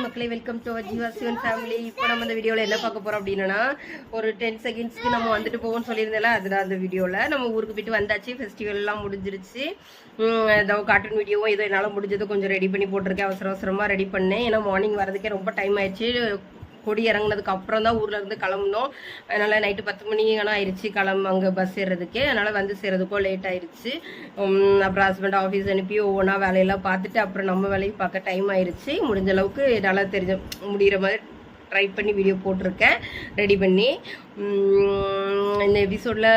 மக்களே, welcome to Jeeva Sivan family. இப்போ நம்ம இந்த வீடியோவில் என்ன பார்க்க போகிறோம் அப்படின்னா, ஒரு 10 செகண்ட்ஸ்க்கு நம்ம வந்துட்டு போவோம்னு சொல்லியிருந்தேன்ல, அதுதான் அந்த வீடியோவில். நம்ம ஊருக்கு போயிட்டு வந்தாச்சு, ஃபெஸ்டிவல்லாம் முடிஞ்சிருச்சு. ஏதோ கார்ட்டூன் வீடியோவும் ஏதோ என்னால் முடிஞ்சது கொஞ்சம் ரெடி பண்ணி போட்டிருக்கேன். அவசரமாக ரெடி பண்ணேன். ஏன்னா மார்னிங் வரதுக்கே ரொம்ப டைம் ஆயிடுச்சு. கொடி இறங்கினதுக்கு அப்புறம் தான் ஊரில் இருந்து கிளம்புனோம். அதனால் நைட்டு 10 மணி ஆனால் ஆயிடுச்சு அங்கே பஸ் ஏறுறதுக்கே. அதனால் வந்து சேர்றதுக்கோ லேட் ஆயிடுச்சு. அப்புறம் ஹஸ்பண்ட் ஆஃபீஸ் அனுப்பி ஒவ்வொன்றா வேலையெல்லாம் பார்த்துட்டு அப்புறம் நம்ம வேலையை பார்க்க டைம் ஆயிடுச்சு. முடிஞ்ச அளவுக்கு நல்லா முடிகிற மாதிரி ட்ரை பண்ணி வீடியோ போட்டிருக்கேன் ரெடி பண்ணி. இந்த எபிசோடில்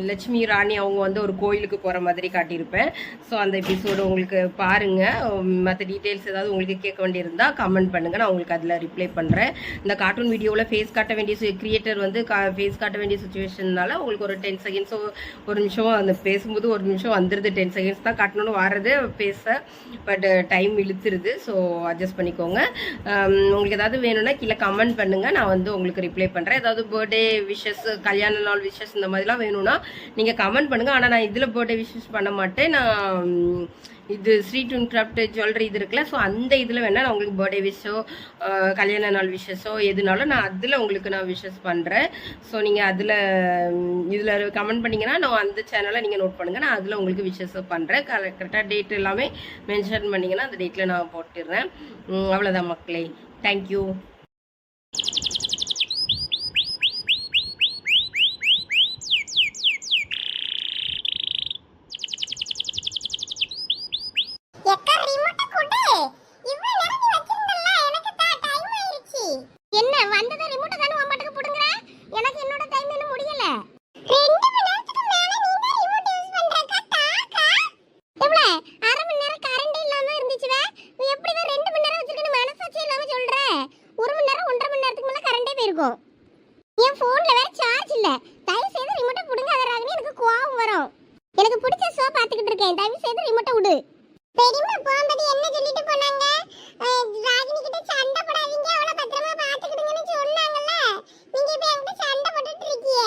லட்சுமி ராணி அவங்க வந்து ஒரு கோயிலுக்கு போகிற மாதிரி காட்டியிருப்பேன். ஸோ அந்த எபிசோடு உங்களுக்கு பாருங்கள். மற்ற டீட்டெயில்ஸ் ஏதாவது உங்களுக்கு கேட்க வேண்டியிருந்தால் கமெண்ட் பண்ணுங்கள், நான் உங்களுக்கு அதில் ரிப்ளை பண்ணுறேன். இந்த கார்ட்டூன் வீடியோவில் ஃபேஸ் காட்ட வேண்டிய கிரியேட்டர் வந்து ஃபேஸ் காட்ட வேண்டிய சுச்சுவேஷன்னால உங்களுக்கு ஒரு 10 செகண்ட்ஸோ ஒரு நிமிஷம் அந்த பேசும்போது ஒரு நிமிஷம் வந்துடுது. 10 செகண்ட்ஸ் தான் காட்டணும்னு வர்றது பேச, பட் டைம் இழுத்துருது. ஸோ அட்ஜஸ்ட் பண்ணிக்கோங்க. உங்களுக்கு ஏதாவது வேணும்னா கீழே கமெண்ட் பண்ணுங்கள், நான் வந்து உங்களுக்கு ரிப்ளை பண்ணுறேன். ஏதாவது பர்த்டே விஷஸ், கல்யாண நாள் விஷஸ் இந்த மாதிரிலாம் வேணும்னா நீங்கள் கமெண்ட் பண்ணுங்கள். ஆனால் நான் இதில் பர்த்டே விஷஸ் பண்ண மாட்டேன். நான் இது ஸ்ரீ டுன் கிராஃப்ட் ஜுவல்லரி இது இருக்குல்ல, ஸோ அந்த இதில் வேணால் நான் உங்களுக்கு பர்த்டே விஷோ கல்யாண நாள் விஷஸோ எதுனாலும் நான் அதில் உங்களுக்கு நான் விஷஸ் பண்ணுறேன். ஸோ நீங்கள் இதில் கமெண்ட் பண்ணிங்கன்னா நான் அந்த சேனலை நீங்கள் நோட் பண்ணுங்கள், நான் அதில் உங்களுக்கு விஷஸ் பண்ணுறேன். கரெக்டாக டேட் எல்லாமே மென்ஷன் பண்ணிங்கன்னா அந்த டேட்டில் நான் போட்டுடுறேன். அவ்வளோதான் மக்களே, தேங்க்யூ. என் போன்ல வேற சார்ஜ் இல்ல. தயவு செய்து ரிமோட்டை புடுங்க. அதராகவே எனக்கு கோவம் வரும். எனக்கு பிடிச்ச ஷோ பாத்துக்கிட்டு இருக்கேன். தயவு செய்து ரிமோட்டை விடு. பெரியம்மா போகும்போது என்ன சொல்லிட்டு போனாங்க? ராகினி கிட்ட சண்டை போடாதீங்க, அவளை பத்திரமா பாத்துக்கிடுங்கன்னு சொன்னாங்கல்ல. நீங்க இப்ப என்கிட்ட சண்டை போட்டுட்டு இருக்கீங்க.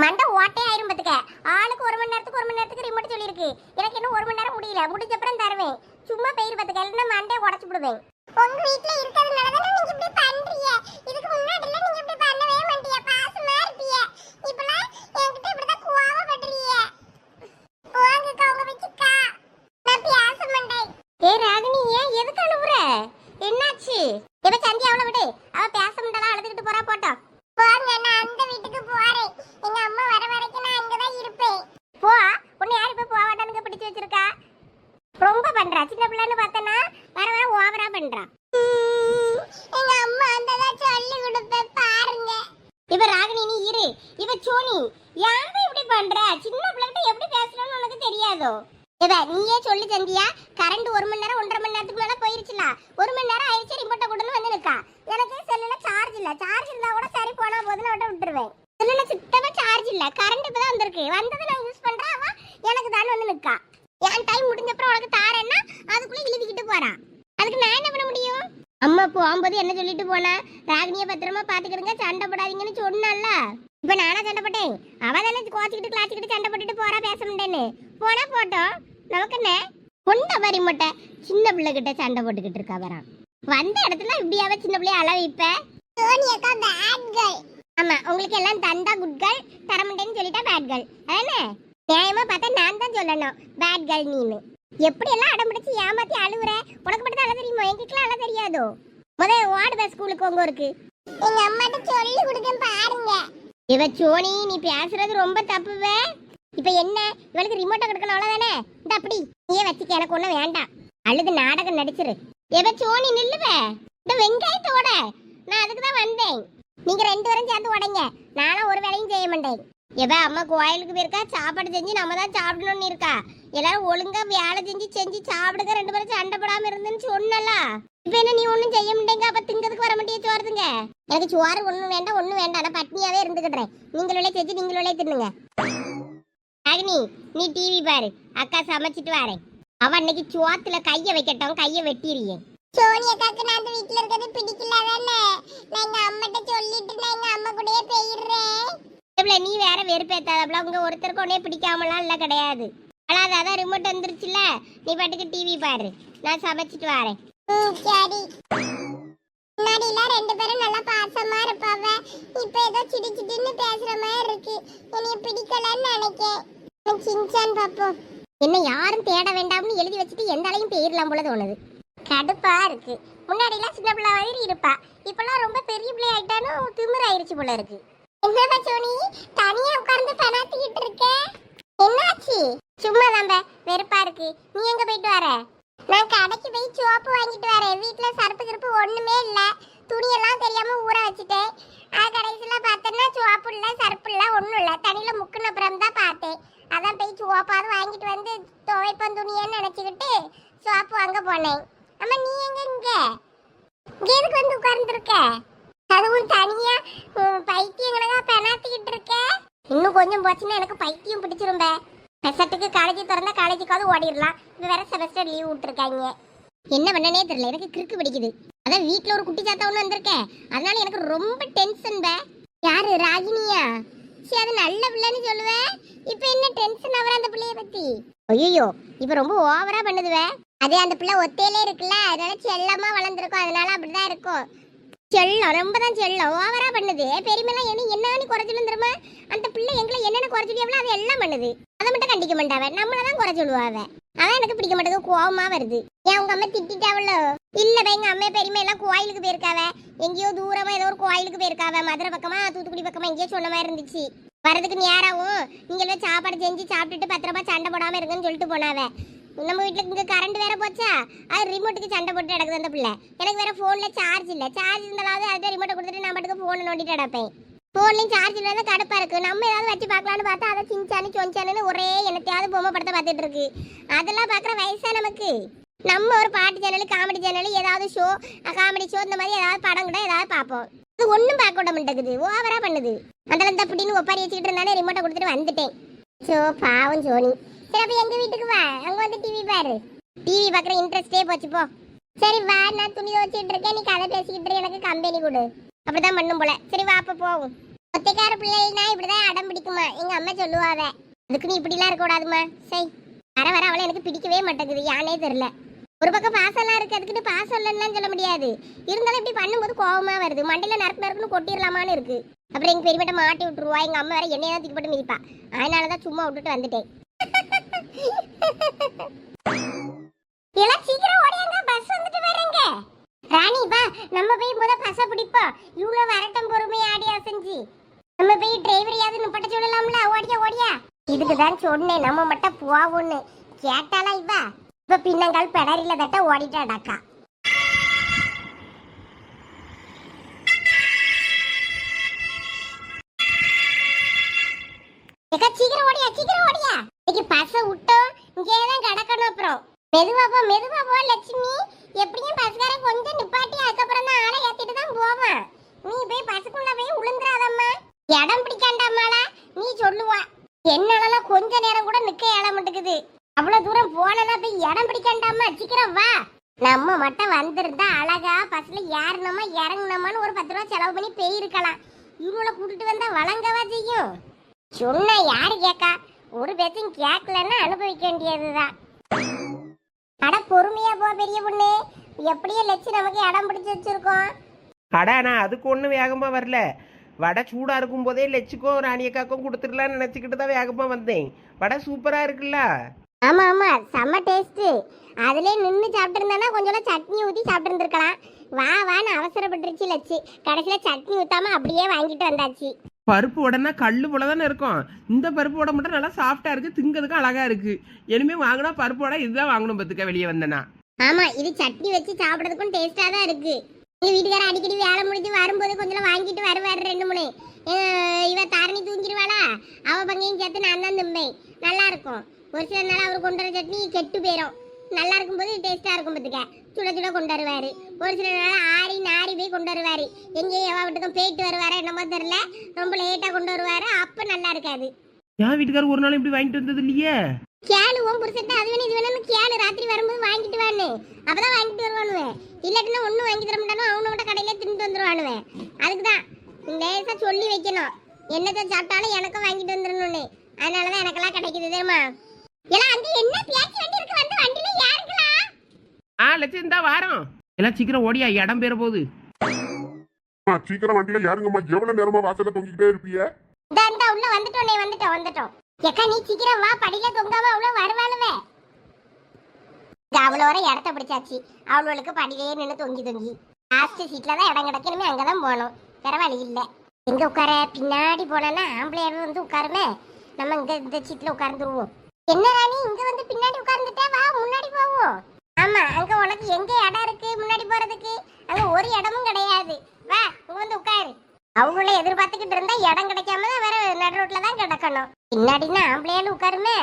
மண்டை ஓட்டே ஆயிரும் பாத்துக்க. ஆளுக்கு 1 மணி நேரத்துக்கு ரிமோட் சொல்லிருக்கு. எனக்கு இன்னும் 1 மணி நேரம் முடியல. முடிஞ்ச அப்புறம் தருவேன். சும்மா பெயர் பாத்துக்க, இல்லைன்னா மண்டையை உடச்சு விடுவேன். உங்க வீட்டுல இருக்கிறதுனால தானே நீங்க இப்படி பண்றீங்க. இதுக்கு முன்னாடி எல்லாம் நீங்க இப்படி பண்ணவே மாட்டீங்க. பாசமா இருப்பீங்க. இப்பலாம் என்கிட்ட இப்படிதான் கோவப்படுறீங்க. வாங்கக்கா உங்க வச்சுக்கா. நான் பேச மாட்டேன். ஏய் ராகினி, ஏன் எதுக்கு அழுவுற? என்னாச்சு? இப்ப சந்தியா அவளை விடு. அவ பேச மாட்டாளா, அழுதுகிட்டு போறா போட்டோம். போங்க, நான் அந்த வீட்டுக்கு போறேன். எங்க அம்மா வர வரைக்கும் நான் அங்கதான் இருப்பேன். போ. உன்னை யாரு இப்ப போவாட்டானுங்க பிடிச்சு வச்சிருக்கா? ரொம்ப பண்றா. சின்ன பிள்ளைன்னு பார்த்தனா வர வர ஓவரா பண்றா. எங்க அம்மா அந்ததா சொல்லி கொடுப்பேன் பாருங்க. இவ ராகினி நீ இரு. இவ சோனி யாரு இப்படி பண்ற? சின்ன பிள்ளைகிட்ட எப்படி பேசணும்னு உனக்கு தெரியாதோ? இவ நீயே சொல்லி சந்தியா. கரண்ட் 1 மணி நேரம் 1.5 மணி நேரத்துக்கு மேல போயிருச்சுல. 1 மணி நேரம் ஆயிடுச்சு, ரிமோட்டை கொடுன்னு வந்து நிக்கா. எனக்கு செல்லுல சார்ஜ் இல்ல. சார்ஜ் இருந்தா கூட சரி போனா போதுன்னு விட்டுருவேன். செல்லுல சுத்தமா சார்ஜ் இல்ல. கரண்ட் இப்பதான் வந்திருக்கு. வந்தது நான் யூஸ் பண்றேன். அவ எனக்கு தான் வந்து நிக்கா. என் டைம் முடிஞ்ச அப்புறம் உனக்கு தாரேன்னா அதுக்குள்ள இழுதிக்கிட்டு போறான். அதுக்கு நான் என்ன பண்ண முடியும்? அம்மா போகும்போது என்ன சொல்லிட்டு போனா? ராகினிய பத்திரமா பாத்துக்கிடுங்க, சண்டை போடாதீங்கன்னு சொன்னால. இப்ப நானா சண்டை போட்டேன்? அவ தானே கோச்சிக்கிட்டு கிளாச்சிக்கிட்டு சண்டை போட்டுட்டு போறா, பேச முடியேன்னு. போனா போட்டோம், நமக்கு என்ன கொண்ட வரி மொட்டை. சின்ன பிள்ளை கிட்ட சண்டை போட்டுக்கிட்டு இருக்கா வரான். வந்த இடத்துல இப்படியாவ சின்ன பிள்ளைய அள வைப்ப. ஆமா, உங்களுக்கு எல்லாம் தந்தா குட் கேர்ள், தரமுண்டேன்னு சொல்லிட்டா பேட் கேர்ள். அதானே நியாயமா பார்த்தா நான் தான் சொல்லணும் பேட் கேர்ள் நீனு. எப்படி எல்லாம் அடம் பிடிச்சு ஏமாத்தி அழுவுற? உனக்கு மட்டும் தான் அழ தெரியுமோ? எங்களுக்குலாம் அழ தெரியாதோ? முதல்ல ஓடுத ஸ்கூலுக்கு உங்க இருக்கு. எங்க அம்மாட்ட சொல்லி கொடுக்க பாருங்க. இவ சோனி நீ பேசுறது ரொம்ப தப்புவே. இப்ப என்ன இவளுக்கு ரிமோட்டை கொடுக்கணும் அவ்வளவுதானே? இந்த அப்படி நீயே வச்சுக்க, எனக்கு ஒண்ணும் வேண்டாம். அழுது நாடகம் நடிச்சிரு. இவ சோனி நில்லுவே. இந்த வெங்காயத்தோட நான் அதுக்கு தான் வந்தேன். நீங்க 2 பேரும் சேர்ந்து உடைங்க. நானும் ஒரு வேலையும் செய்ய மாட்டேன். எவ அம்மா கோயிலுக்கு போயிருக்கா, சாப்பாடு செஞ்சு நம்ம தான் சாப்பிடணும்னு இருக்கா. எல்லாரும் ஒழுங்கா வேலை செஞ்சு சாப்பிடுங்க. 2 பேரும் சண்டை போடாம இருந்துன்னு சொன்னல. இப்ப என்ன நீ ஒண்ணும் செய்ய மாட்டேங்க? அப்ப திங்கிறதுக்கு வர மாட்டேங்க சோறுதுங்க. எனக்கு சோறு ஒண்ணும் வேண்டாம். நான் பட்னியாவே இருந்துக்கிடுறேன். நீங்களே செஞ்சு நீங்களே தின்னுங்க. ராகினி நீ டிவி பாரு, அக்கா சமைச்சிட்டு வரேன். அவ அன்னைக்கு சோத்துல கைய வைக்கட்டும், கைய வெட்டிடுறேன். சோனி அக்காக்கு நான் அந்த வீட்டுல இருக்கிறது பிடிக்கல தானே. நான் எங்க அம்மாட்ட சொல்லிட்டு நான் எங்க அம்மா கூடயே போயிடுறேன். நீ வேற வெறுப்பேத்தாதப்பல. உங்க ஒருத்தருக்கு ஒன்னே பிடிக்காமலாம் இல்ல கிடையாது. அதான் ரிமோட் வந்துருச்சுல, நீ பாட்டுக்கு டிவி பாரு, நான் சமைச்சிட்டு வரேன். சரி. என்னைய பிடிக்கலன்னு நினைக்கேன். சின்சான் பாப்போம். என்ன யாரும் தேட வேண்டாம்னு எழுதி வச்சுட்டு எந்த ஆளையும் போயிடலாம் போல தோணுது. கடுப்பா இருக்கு. முன்னாடிலாம் சின்ன பிள்ளை மாதிரி இருப்பா, இப்பெல்லாம் ரொம்ப பெரிய பிள்ளை ஆயிட்டாலும் திமிர் ஆயிடுச்சு போல இருக்கு. என்னப்பா சோனி தனியா உட்கார்ந்து பணாத்திக்கிட்டு இருக்க? என்னாச்சு? சும்மா தான்பா, வெறுப்பா இருக்கு. நீ எங்க போயிட்டு வர? நான் கடைக்கு போய் சோப்பு வாங்கிட்டு வரேன். வீட்டுல சர்ப்பு கிருப்பு ஒண்ணுமே இல்ல, துணியெல்லாம் தெரியாம ஊற வச்சுட்டேன். கடைசியில பார்த்தேன்னா சோப்பு இல்ல சர்ப்பு இல்ல ஒண்ணும் இல்ல. தண்ணியில முக்குன அப்புறம் தான் பார்த்தேன். அதான் போய் சோப்பாவது வாங்கிட்டு வந்து துவைப்பம் துணியன்னு நினைச்சுக்கிட்டு சோப்பு வாங்க போனேன். அம்மா நீ எங்க இங்க எதுக்கு வந்து உட்கார்ந்துருக்க? அதுவும் தனியா பைத்தியங்களா பெணாத்திக்கிட்டு இருக்க? இன்னும் கொஞ்சம் போச்சுன்னா எனக்கு பைத்தியம் பிடிச்சிரும்ப. பெசட்டுக்கு காலேஜ் திறந்தா காலேஜுக்காவது ஓடிடலாம். இப்போ வேற செமஸ்டர் லீவ் விட்டுருக்காங்க. என்ன பண்ணனே தெரியல, எனக்கு கிறுக்கு பிடிக்குது. அதான் வீட்டில் ஒரு குட்டி சாத்தா ஒன்று வந்திருக்கேன், அதனால எனக்கு ரொம்ப டென்ஷன் பே. யாரு? ராகினியா? சரி, அது நல்ல பிள்ளைன்னு சொல்லுவேன். இப்போ என்ன டென்ஷன் ஆகிற அந்த பிள்ளைய பத்தி? ஐயோ இப்போ ரொம்ப ஓவரா பண்ணுதுவே. அதே அந்த பிள்ளை ஒத்தையிலே இருக்குல்ல, அதனால செல்லமா வளர்ந்துருக்கும், அதனால அப்படிதான் இருக்கும். செல்லம் ரொம்ப தான் செல்லம், ஓவரா பண்ணுது. பெருமைலாம் என்ன குறைச்சலும் தெரியுமா? அந்த பிள்ளை எங்களை என்னென்ன குறைச்சிட்டியாவளோ அது எல்லாம் பண்ணுது. அதை மட்டும் கண்டிக்க மாட்டாவ, நம்மளதான் குறை சொல்லுவாவ. அதான் எனக்கு பிடிக்க மாட்டேங்குது, கோவமா வருது. ஏன் உங்க அம்மா திட்டாவளோ? இல்ல எங்க அம்மா பெருமை எல்லாம் கோயிலுக்கு போயிருக்காவ. எங்கேயோ தூரமா ஏதோ ஒரு கோயிலுக்கு போயிருக்காவ. மதுரை பக்கமா தூத்துக்குடி பக்கமா எங்கேயோ சொன்ன மாதிரி இருந்துச்சு. வரதுக்கு நேராவும் நீங்க சாப்பாடு செஞ்சு சாப்பிட்டுட்டு பத்திரமா சண்டை போடாம இருக்குன்னு சொல்லிட்டு போனாவ. நம்ம வீட்டுல இங்க கரண்ட் வேற போச்சா, அது ரிமோட்டுக்கு சண்டை போட்டு கிடக்குது அந்த பிள்ளை. எனக்கு வேற போன்ல சார்ஜ் இல்ல, சார்ஜ் இருந்தாலும் அதை ரிமோட்டை கொடுத்துட்டு நான் மட்டும் போன் நோண்டிட்டு கிடப்பேன். போன்லயும் சார்ஜ் இல்லாத கடுப்பா இருக்கு. நம்ம ஏதாவது வச்சு பார்க்கலான்னு பார்த்தா அதை சின்சானு சொன்சானு ஒரே என்னத்தையாவது பொம்மை படத்தை பார்த்துட்டு இருக்கு. அதெல்லாம் பாக்குற வயசா நமக்கு? நம்ம ஒரு பாட்டு சேனல், காமெடி சேனல், ஏதாவது ஷோ, காமெடி ஷோ, இந்த மாதிரி ஏதாவது படம் கூட ஏதாவது பார்ப்போம். அது ஒன்றும் பார்க்க விட மாட்டேங்குது, ஓவரா பண்ணுது. அதெல்லாம் தப்பின்னு ஒப்பாரி வச்சுக்கிட்டு இருந்தாலே ரிமோட்டை கொடுத்துட்டு வந்துட்டேன். ஸோ பாவம் சோனி. சரி அப்ப எங்க வீட்டுக்கு வா, அங்க வந்து டிவி பாரு. டிவி பாக்குற இன்ட்ரெஸ்டே போச்சு போ. சரி வா, நான் துணி துவச்சிட்டு இருக்கேன், நீ கதை பேசிக்கிட்டு எனக்கு கம்பெனி கொடு. அப்படிதான் பண்ணும் போல. சரி வா அப்ப போவோம். ஒத்தைக்கார பிள்ளைனா இப்படிதான் அடம் பிடிக்குமா எங்க அம்மா சொல்லுவாவ. அதுக்கு நீ இப்படிலாம் இருக்க கூடாதுமா. சரி வர வர அவளை எனக்கு பிடிக்கவே மாட்டேங்குது, யானே தெரியல. ஒரு பக்கம் பாசம்லாம் இருக்கு, அதுக்கிட்டு பாசம் இல்லைன்னா சொல்ல முடியாது. இருந்தாலும் இப்படி பண்ணும்போது கோவமா வருது. மண்டையில நறுக்குன்னு கொட்டிடலாமான்னு இருக்கு. அப்புறம் எங்க பெரியப்பட்ட மாட்டி விட்டுருவா. எங்க அம்மா வேற என்னையதான் தூக்கி போட்டு மிதிப்பா. அதனாலதான் சும்மா விட்டுட்டு வந்துட்டேன். எல்லாம் சீக்கிரம் ஓடியாங்க, பஸ் வந்துட்டு வரேங்க. ராணி வா, நம்ம போய் முத பஸ்ஸை பிடிப்போம். இவ்வளவு வரட்டும் பொறுமையா ஆடி அசைஞ்சு. நம்ம போய் டிரைவரையாவது நிப்பட்ட சொல்லலாம்ல. ஓடியா ஓடியா. இதுக்குதான் சொன்னேன் நம்ம மட்டும் போவோன்னு. கேட்டாலா இவா? இப்ப பின்னங்கால் பெடரில தட்ட ஓடிட்டாடாக்கா. சீக்கிரம் ஓடியா சீக்கிரம் ஓடியா. இன்னைக்கு பஸ்ஸை விட்டோம், இங்கேதான் கிடக்கணும். அப்புறம் மெதுவா போ லட்சுமி. எப்படியும் பஸ்காரன் கொஞ்சம் நிப்பாட்டி அதுக்கப்புறம் தான் ஆளை ஏத்திட்டு தான் போவான். நீ போய் பஸ்ஸுக்குள்ள போய் உளுந்துறாதம்மா. இடம் பிடிக்காண்டாமாளா நீ சொல்லுவா. என்னாலலாம் கொஞ்ச நேரம் கூட நிக்க இட மாட்டேங்குது. அவ்வளவு தூரம் போனா போய் இடம் பிடிக்காண்டாமா. சீக்கிரம் வா. நம்ம மட்டும் வந்திருந்தா அழகா பஸ்ல ஏறணுமா இறங்கணுமான்னு ஒரு 10 ரூபா செலவு பண்ணி போயிருக்கலாம். இவங்கள கூட்டிட்டு வந்தா வழங்கவா செய்யும்? சொன்ன யாரு கேக்கா? ஒரு பேச்சும் கேட்கலன்னா அனுபவிக்க வேண்டியதுதான். அட பொறுமையா போ பெரிய பொண்ணு. எப்படியே லட்சு நமக்கு இடம் பிடிச்சு வச்சிருக்கோம். அடா நான் அதுக்கு ஒன்றும் வேகமாக வரல. வடை சூடாக இருக்கும் போதே லட்சுக்கும் ராணியக்காக்கும் கொடுத்துடலான்னு நினச்சிக்கிட்டு தான் வேகமாக வந்தேன். வடை சூப்பராக இருக்குல்ல? ஆமா ஆமா செம்ம டேஸ்ட். அதுலயே நின்று சாப்பிட்டு இருந்தானா கொஞ்சம் சட்னி ஊற்றி சாப்பிட்டு இருந்திருக்கலாம். வான்னு அவசரப்பட்டுருச்சு லட்சு. கடைசியில சட்னி ஊத்தாம அப்படியே வாங்கிட்டு வந்தாச்சு. பருப்பு உடனே கல் போல தானே இருக்கும். இந்த பருப்பு உடம்பு மட்டும் நல்லா சாஃப்டா இருக்கு, திங்கிறதுக்கு அழகா இருக்கு. இனிமே வாங்கினா பருப்பு உடை இதுதான் வாங்கணும் பத்துக்க வெளியே வந்தேன்னா. ஆமா இது சட்னி வச்சு சாப்பிடறதுக்கும் டேஸ்டா தான் இருக்கு. எங்க வீட்டுக்கார அடிக்கடி வேலை முடிஞ்சு வரும்போது கொஞ்சம் வாங்கிட்டு வருவாரு 2-3. இவ தாரணி தூங்கிடுவாளா, அவ பங்கையும் சேர்த்து நான் தான் திம்பேன். நல்லா இருக்கும். ஒரு சில நாள் அவர் கொண்டு வர சட்னி கெட்டு போயிடும். நல்லா இருக்கும்போது டேஸ்டா இருக்கும் பத்துக்க. சுட சுட கொண்டு வருவாரு. ஒரு சில நாள் ஆறி நாரி போய் கொண்டு வருவாரு. எங்கேயும் எவா வீட்டுக்கும் போயிட்டு வருவாரு என்னமோ தெரியல, ரொம்ப லேட்டா கொண்டு வருவாரு. அப்ப நல்லா இருக்காது. என் வீட்டுக்காரர் ஒரு நாள் இப்படி வாங்கிட்டு வந்தது இல்லையே. கேளு உன் புருஷன் அது வேணும் இது வேணும்னு கேளு. ராத்திரி வரும்போது வாங்கிட்டு வான்னு. அப்பதான் வாங்கிட்டு வருவானுவேன். இல்லாட்டினா ஒன்னும் வாங்கி தர மாட்டானோ, அவனை விட்ட கடையில தின்ட்டு வந்துருவானுவேன். அதுக்குதான் லேசா சொல்லி வைக்கணும். என்னத்தை சாப்பிட்டாலும் எனக்கும் வாங்கிட்டு வந்துடணும்னு. அதனாலதான் எனக்கெல்லாம் கிடைக்குது தெரியுமா. எல்லாம் அங்க என்ன பேச்சு வண்டி இருக்கு, வந்து வண்டியில யாருங்களா? லட்சம் இருந்தா வாரம். எல்லாம் சீக்கிரம் ஓடியா, இடம் பெற போகுது. சீக்கிரம் வண்டியில யாருங்கம்மா? எவ்வளவு நேரமா வாசல்ல தொங்கிக்கிட்டே இருப்பீங்க? இந்த உள்ள வந்துட்டு வந்துட்டோம். எக்கா நீ சீக்கிரம் வா, படியில தொங்காம அவ்வளவு வருவாளுவே. அவளோட இடத்த பிடிச்சாச்சு. அவளுக்கு படியிலே நின்று தொங்கி லாஸ்ட் சீட்ல தான் இடம் கிடைக்கணுமே, அங்கதான் போகணும். வேற வழி இல்ல. எங்க உட்கார? பின்னாடி போனா ஆம்பளையார் வந்து உட்காருமே, நம்ம இங்க இந்த சீட்ல உட்கார்ந்துருவோம். என்ன ராணி இங்க வந்து பின்னாடி உட்கார்ந்துட்டே, வா முன்னாடி போவோம். ஆமா, அங்க உனக்கு எங்க இடம் இருக்கு முன்னாடி போறதுக்கு? அங்க ஒரு இடமும் கிடையாது. வா இங்க வந்து உட்காரு. அவங்கள எதிர்பார்த்துக்கிட்டு இருந்தா இடம் கிடைக்காம தான் வேற நடு ரோட்ல தான் கிடக்கணும். பின்னாடினா ஆம்பளையாலும் உட்காருமே,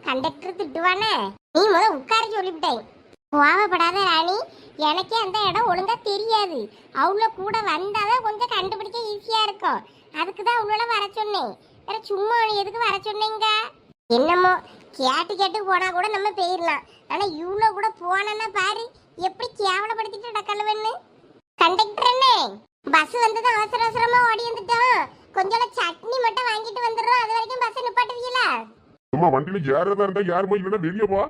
கண்டக்டர் திட்டுவானே. நீ முத உட்கார சொல்லிவிட்டேன். கோவப்படாத ராணி, எனக்கே அந்த இடம் ஒழுங்கா தெரியாது. அவ்வளோ கூட வந்தாதான் கொஞ்சம் கண்டுபிடிக்க ஈஸியா இருக்கும். அதுக்கு தான் அவ்வளோ வர சொன்னேன். வேற சும்மா எதுக்கு வர சொன்னீங்க? என்னமோ கேட்டு போனா கூட நம்ம போயிடலாம். ஆனா இவ்வளோ கூட போனா பாரு எப்படி கேவலப்படுத்திட்டு டக்கலவன்னு. கண்டக்டர் என்ன, பஸ் வந்தது அவசர அவசரமா ஓடி வந்துட்டோம். கொஞ்சம் சட்னி மட்டும் வாங்கிட்டு வந்துடுறோம். அது வரைக்கும் பஸ் நிப்பாட்டுவீங்கள? அம்மா வண்டியில யாரதா இருந்தா யாருமா இல்லைன்னா வெளியே வா.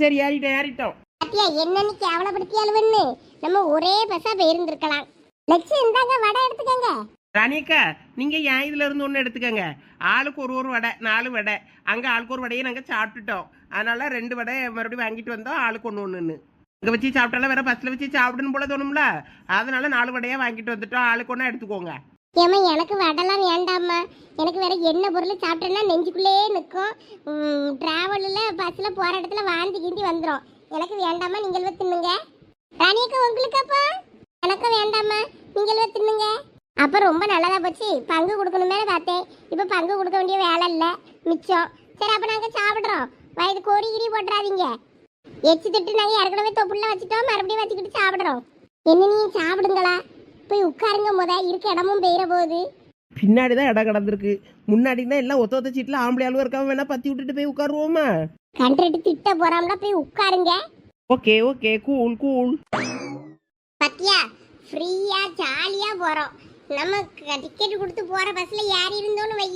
சரி ஏறிட்டோம். பாத்தியா என்னன்னு கேவலப்படுத்தியாலுவன்னு. நம்ம ஒரே பஸ்ஸா போயிருந்திருக்கலாம். லட்சம் இந்தாங்க வடை எடுத்துக்கங்க. ராணியக்கா, நீங்க ஏன் இதுல இருந்து ஒண்ணு எடுத்துக்கங்க. ஆளுக்கு ஒரு வடை, 4 வடை. அங்க ஆளுக்கு ஒரு வடையை நாங்க சாப்பிட்டுட்டோம். அதனால 2 வடை மறுபடியும் வாங்கிட்டு வந்தோம். ஆளுக்கு ஒண்ணு. இங்க வச்சு சாப்பிட்டாலும் வேற பஸ்ல வச்சு சாப்பிடணும் போல தோணும்ல. அதனால 4 வடையா வாங்கிட்டு வந்துட்டோம். ஆளுக்கு ஒண்ணா எடுத்துக்கோங்க. ஏமா எனக்கு வடைலாம் வேண்டாம்மா. எனக்கு வேற என்ன பொருள் சாப்பிட்டேன்னா நெஞ்சுக்குள்ளே நிற்கும். டிராவலில் பஸ்ஸில் போகிற இடத்துல வாந்தி கிண்டி வந்துடும். எனக்கு வேண்டாமா, நீங்கள் தின்னுங்க. ராணியக்கா உங்களுக்காப்பா? எனக்கும் வேண்டாம்மா, நீங்கள் தின்னுங்க. அப்போ ரொம்ப நல்லதா போச்சு. பங்கு கொடுக்கணுமே பார்த்தேன். இப்போ பங்கு கொடுக்க வேண்டிய வேலை இல்லை, மிச்சம். சரி அப்போ நாங்கள் சாப்பிட்றோம். வயது கோரி கிரி போட்டுறாதீங்க. எச்சு திட்டு நாங்கள் ஏற்கனவே தொப்புள்ள வச்சுட்டோம், மறுபடியும் வச்சுக்கிட்டு சாப்பிட்றோம். என்ன நீ சாப்பிடுங்களா? போய் உட்காருங்க, முத இருக்க இடமும் பெயர போகுது. பின்னாடிதான் இடம் கிடந்திருக்கு. முன்னாடி தான் எல்லாம் ஒத்த சீட்ல ஆம்பளை ஆளுவா இருக்காம வேணா பத்தி விட்டுட்டு போய் உட்காருவோமா? கண்ட்ரட்டு திட்ட போறாம்ல, போய் உட்காருங்க. Okay cool. பத்தியா ஃப்ரீயா ஜாலியா போறோம். நம்ம டிக்கெட் கொடுத்து போற பஸ்ல யார் இருந்தோன்னு வை,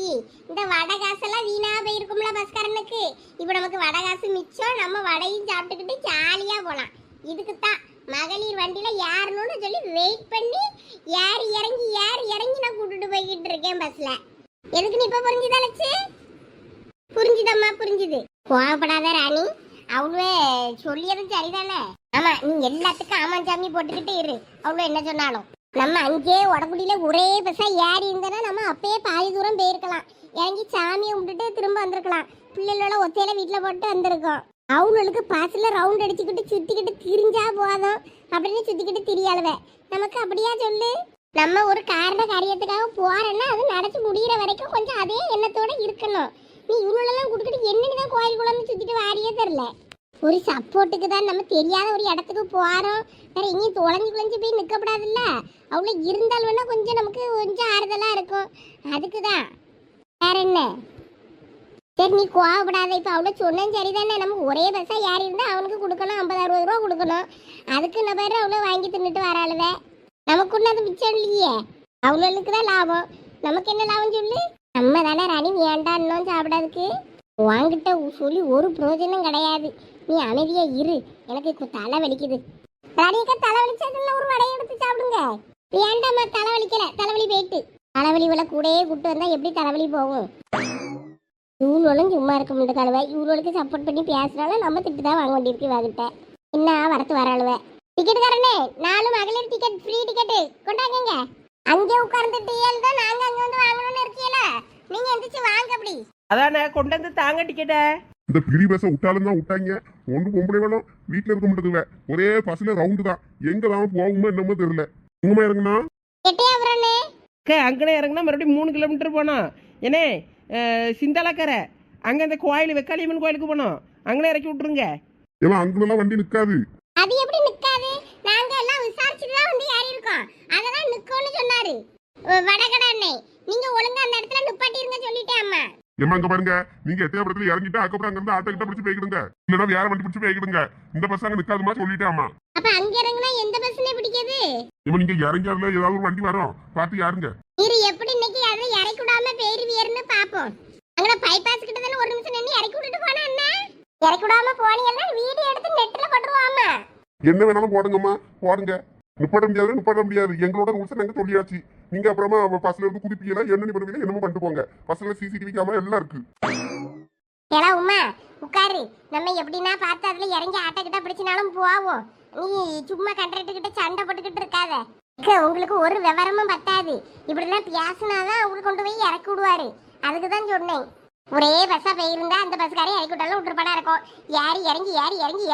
இந்த வடை காசெல்லாம் வீணா போயிருக்கும்ல பஸ்காரனுக்கு. இப்போ நமக்கு வடை காசு மிச்சம். நம்ம வடையும் சாப்பிட்டுக்கிட்டு ஜாலியா போலாம். இதுக்குத்தான் மகளிர் வண்டியில யாருன்னு சொல்லி வெயிட் பண்ணி ஏறி இறங்கி நான் கூட்டிட்டு போய்கிட்டு இருக்கேன் பஸ்ல. எதுக்கு நீ இப்ப புரிஞ்சுதா லட்சு? புரிஞ்சுதம்மா, புரிஞ்சுது. கோவப்படாத ராணி, அவ்வளோ சொல்லியதும் சரிதானே. ஆமா, நீ எல்லாத்துக்கும் ஆமாஞ்சாமி போட்டுக்கிட்டு இரு. அவ்வளோ என்ன சொன்னாலும் நம்ம அங்கே உடக்குடியில ஒரே பஸ்ஸா ஏறி இருந்தோன்னா நம்ம அப்பயே பாதி தூரம் போயிருக்கலாம். இறங்கி சாமியை விட்டுட்டு திரும்ப வந்திருக்கலாம். பிள்ளைகளோட ஒத்தையில வீட்டுல போட்டு வந்திருக்கோம். அவங்களுக்கு பஸ்ல ரவுண்ட் அடிச்சுக்கிட்டு சுத்திக்கிட்டு திரிஞ்சா போதும் அப்படின்னு சுத்திக்கிட்டு திரியாளுவ. நமக்கு அப்படியா சொல்லு? நம்ம ஒரு காரண காரியத்துக்காக போறோன்னா அது நடத்தி முடிகிற வரைக்கும் கொஞ்சம் அதே எண்ணத்தோட இருக்கணும். நீ இவ்வளோலாம் கொடுத்துட்டு என்னன்னு கோயில் குழம்பு சுத்திட்டு வாரியே தெரில. ஒரு சப்போர்ட்டுக்கு தான் நம்ம தெரியாத ஒரு இடத்துக்கு போறோம். வேற எங்கேயும் தொலைஞ்சு போய் நிற்கப்படாதுல்ல. அவ்வளோ இருந்தால் வேணா கொஞ்சம் நமக்கு கொஞ்சம் ஆறுதலா இருக்கும். அதுக்கு தான், வேற என்ன. சரி நீ கோவப்படாத. இப்போ அவ்வளோ சொன்னேன் சரிதானே. நமக்கு ஒரே பஸ்ஸாக யார் இருந்தால் அவனுக்கு கொடுக்கணும், 50-60 ரூபா கொடுக்கணும். அதுக்கு நம்ம பேர் அவ்வளோ வாங்கி தின்னுட்டு வராளுவே. நமக்கு ஒன்றும் அது மிச்சம் இல்லையே. அவ்வளோக்கு தான் லாபம். நமக்கு என்ன லாபம் சொல்லு? நம்ம தானே ராணி வேண்டாம் இன்னும் சாப்பிடாதுக்கு. வாங்கிட்ட சொல்லி ஒரு பிரயோஜனம் கிடையாது. நீ அமைதியா இரு, எனக்கு தலை வலிக்குது. ராணியக்கா தலை வலிச்சதுன்னா ஒரு வடையை எடுத்து சாப்பிடுங்க. வேண்டாம்மா, தலை வலிக்கல, தலைவலி போயிட்டு. தலைவலி விலை கூடயே கூட்டு வந்தா எப்படி தலைவலி போகும்? இவ்வளோலும் சும்மா இருக்க முடியாது கழுவை. இவ்வளோக்கு சப்போர்ட் பண்ணி பேசுறாலும் நம்ம திட்டு தான் வாங்க வேண்டியிருக்கு. வாங்கிட்ட என்ன வரத்து வர அழுவை. டிக்கெட் தரனே, 4 மகளிர் டிக்கெட், ஃப்ரீ டிக்கெட்டு கொண்டாங்க. அங்கே உட்கார்ந்துட்டு தான் நாங்க அங்க வந்து வாங்கணும்னு இருக்கீல. நீங்க எந்திரிச்சு வாங்க. அப்படி அதானே கொண்டு வந்து தாங்க டிக்கெட்ட. இந்த பிரி பஸ்ஸை விட்டாலும் தான் விட்டாங்க. ஒன்று பொம்பளை வேணும், வீட்டில் இருக்க மாட்டேதுவ. ஒரே பஸ்ல ரவுண்டு தான். எங்க தான் போகுமோ என்னமோ தெரியல. உங்கமா இறங்குனா அங்கனே இறங்குனா மறுபடியும் 3 கிலோமீட்டர் போனோம். ஏனே சிந்தாலக்கரை அங்க அந்த கோயில் வெக்காளியம்மன் கோயிலுக்கு போனோம். அங்கனே இறக்கி விட்டுருங்க. ஏன்னா அங்கெல்லாம் வண்டி நிக்காது. அது எப்படி நிக்காது? நாங்க எல்லாம் விசாரிச்சுட்டு தான் வந்து ஏறி இருக்கோம். அதெல்லாம் நிக்கும்னு சொன்னாரு வடகடனே. நீங்க ஒழுங்கா அந்த இடத்துல நிப்பாட்டிருங்க சொல்லிட்டேன் அம்மா. ஏமா அங்க பாருங்க, நீங்க எத்தையாபுரத்துல இறங்கிட்டு அதுக்கப்புறம் அங்க இருந்து ஆட்டோ கிட்ட பிடிச்சு போய்க்கிடுங்க. இல்லைன்னா வேற வண்டி பிடிச்சு போய்க்கிடுங்க. இந்த பஸ் அங்க நிக்காதுமா சொல்லிட்டேன். அப்ப அங்க இறங்குனா எந்த பஸ்னே பிடிக்காது? இவன் நீங்க இறங்கியாதுல ஏதாவது ஒரு வண்டி வரும், பார்த்து யாருங்க. நீர் எப்படி இன்னைக்கு அதுல இறக்கி விடாம பேருவியர்னு பாப்போம். அங்க பைபாஸ் கிட்ட தான ஒரு நிமிஷம் நின்னு இறக்கி விட்டுட்டு போனா என்ன? இறக்கி விடாம போனீங்கன்னா வீடியோ எடுத்து நெட்ல போட்டுருவாமா. என்ன வேணாலும் போடுங்கம்மா, போடுங்க. நிப்பாட்ட முடியாது, எங்களோட ரூல்ஸ் நாங்க சொல்லியாச்சு. நீங்க அப்புறமா பஸ்ல இருந்து குதிப்பீங்களா என்ன பண்ணுவீங்க என்னமோ பண்ணிட்டு போங்க. பஸ்ல சிசிடிவி கேமரா எல்லாம் இருக்கு. ஏலா உமா உட்காரு. நம்ம எப்படின்னா பார்த்து அதுல இறங்கி ஆட்ட கிட்ட பிடிச்சினாலும் போவோம். நீ சும்மா கண்டக்டர் கிட்ட சண்டை போட்டுக்கிட்டு இருக்காத. உங்களுக்கு ஒரு விவரமும் பத்தாது. இப்படிலாம் பேசினாதான் அவங்களுக்கு கொண்டு போய் இறக்கி விடுவாரு. அதுக்கு தான் சொன்னேன். ஒரே பஸ்ஸா போயிருந்தா அந்த பஸ்காரே இறக்கி விட்டாலும் விட்டுருப்பானா இருக்கும். ஏறி இறங்கி